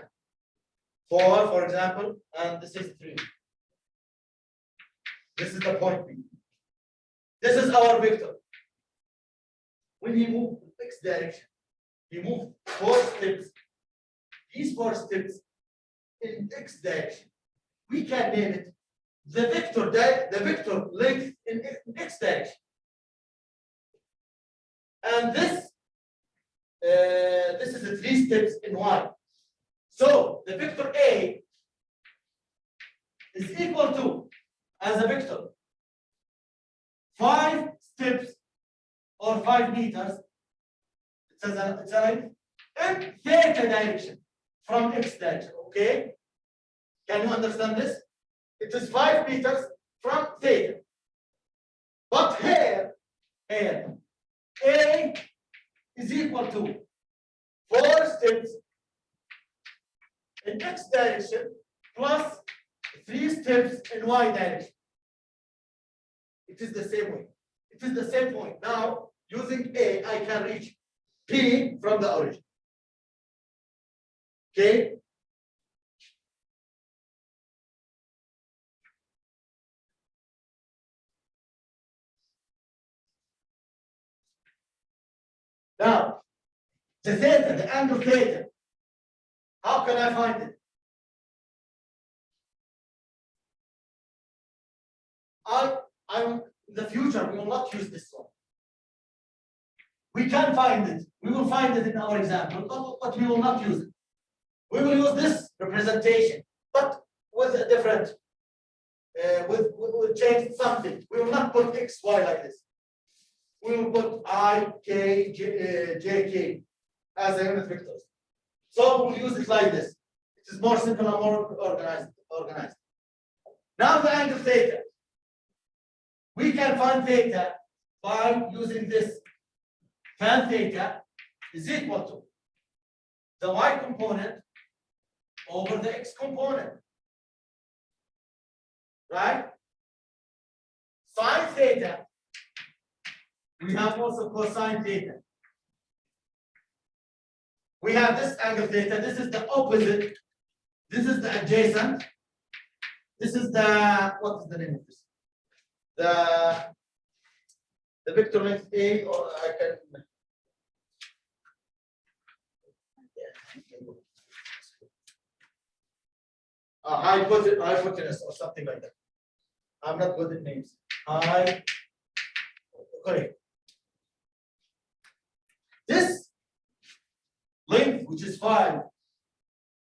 4, for example, and this is 3. This is the point B. This is our vector. When he moved in x direction, he moved 4 steps. These 4 steps in x direction. We can name it the vector length in x direction. And this is the 3 steps in y. So the vector A is equal to, as a vector, 5 steps or 5 meters. It's a length in theta direction from x direction. Okay? Can you understand this? It is 5 meters from theta. But here, A is equal to 4 steps in x direction plus 3 steps in y direction. It is the same way. It is the same point. Now, using A, I can reach P from the origin. Okay? The theta, the angle theta. How can I find it? I'm in the future, we will not use this one. We can find it. We will find it in our example, but we will not use it. We will use this representation, but with a different, we'll change something. We will not put x, y like this. We will put I, k, j, k as a unit vectors. So we'll use it like this. It is more simple and more organized. Now the angle theta. We can find theta by using this. Tan theta is equal to the y component over the x component. Right? Sine theta. We have also cosine theta. We have this angle theta. This is the opposite. This is the adjacent. This is the, what is the name of this? The vector length A, or I can. Hypotenuse or something like that. I'm not good at names. Correct. This length, which is 5,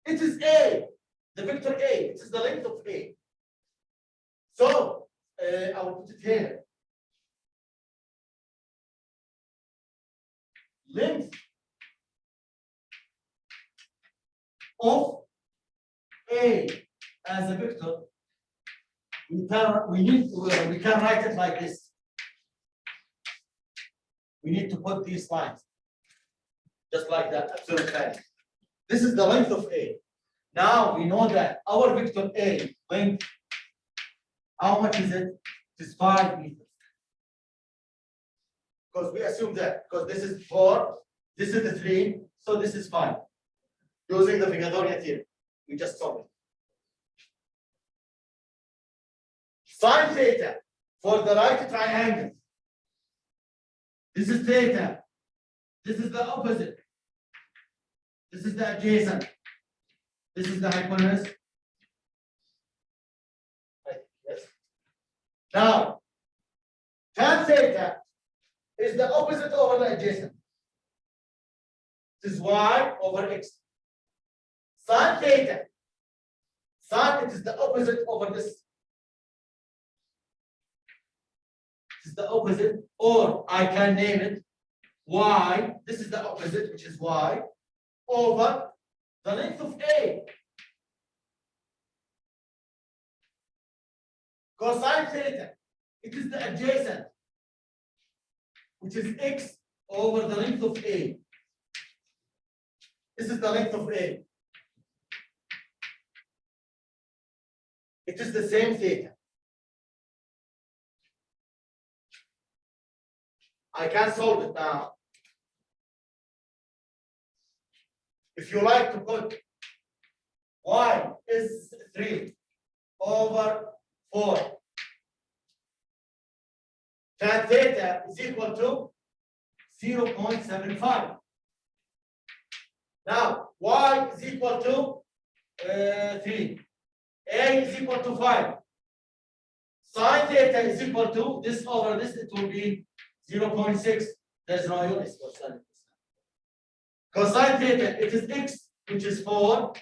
it is A, the vector A. It is the length of A. So I will put it here. Length of A as a vector, we can write it like this. We need to put these lines just like that, absolute value. This is the length of A. Now we know that our vector A length, how much is it? It is 5 meters. Because we assume that, because this is 4, this is the 3, so this is 5. Using the Pythagorean theorem, we just solved it. Sine theta for the right triangle. This is theta. This is the opposite. This is the adjacent. This is the hypotenuse. Yes. Now, tan theta is the opposite over the adjacent. This is y over x. Sin theta. Sin, it is the opposite over this. This is the opposite, or I can name it y. This is the opposite, which is y, over the length of A. Cosine theta, it is the adjacent, which is x over the length of A. This is the length of A. It is the same theta. I can solve it now. If you like to put y is 3 over 4. Tan theta is equal to 0.75. Now, y is equal to 3. A is equal to 5. Sin theta is equal to this over this, it will be 0.6. There's no units for sin. Cosine theta, it is x, which is 4,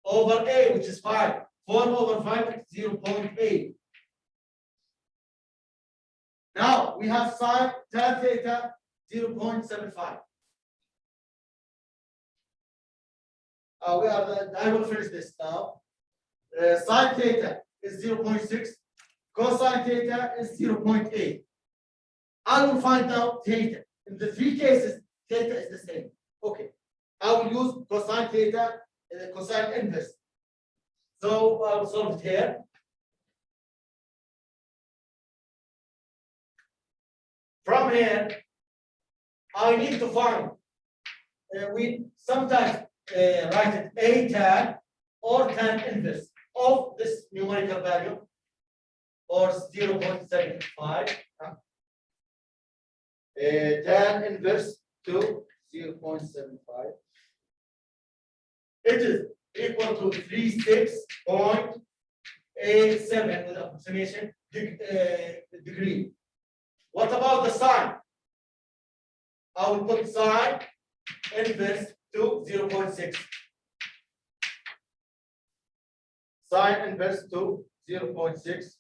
over A, which is 5. 4 over 5 is 0.8. Now we have sin tan theta 0.75. I will finish this now. Sin theta is 0.6, cosine theta is 0.8. I will find out theta. In the 3 cases, theta is the same. Okay. I will use cosine theta, cosine inverse. So I will solve it here. From here, I need to find. We sometimes write it A tan or tan inverse of this numerical value, or 0.75. Tan inverse to 0.75. It is equal to 36.87 with approximation degree. What about the sign? I will put sign inverse to 0.6. Sine inverse to 0.6.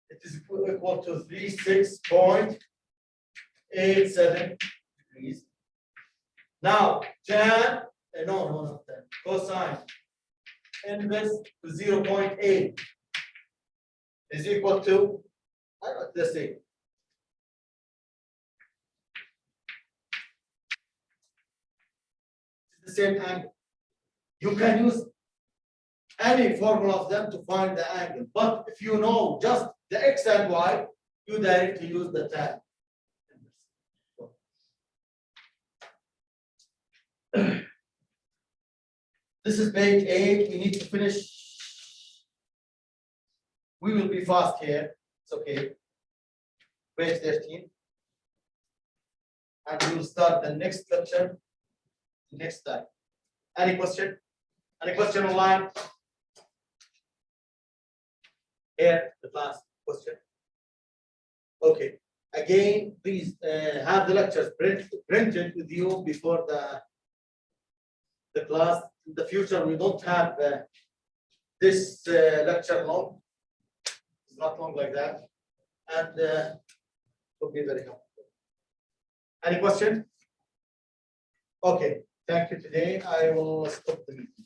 It is equal to 36.87 degrees. Now, tan, no, not tan, cosine inverse to 0.8 is equal to, let's see. It's the same angle. You can use any formula of them to find the angle, but if you know just the x and y, you directly use the tan. This is page 8. We need to finish. We will be fast here. It's okay. Page 13. And we will start the next lecture next time. Any question? Any question online? Here, the last question. Okay. Again, please have the lectures printed with you before the class. In the future, we don't have this lecture long. It's not long like that, and will be very helpful. Any question? Okay. Thank you today. I will stop the meeting.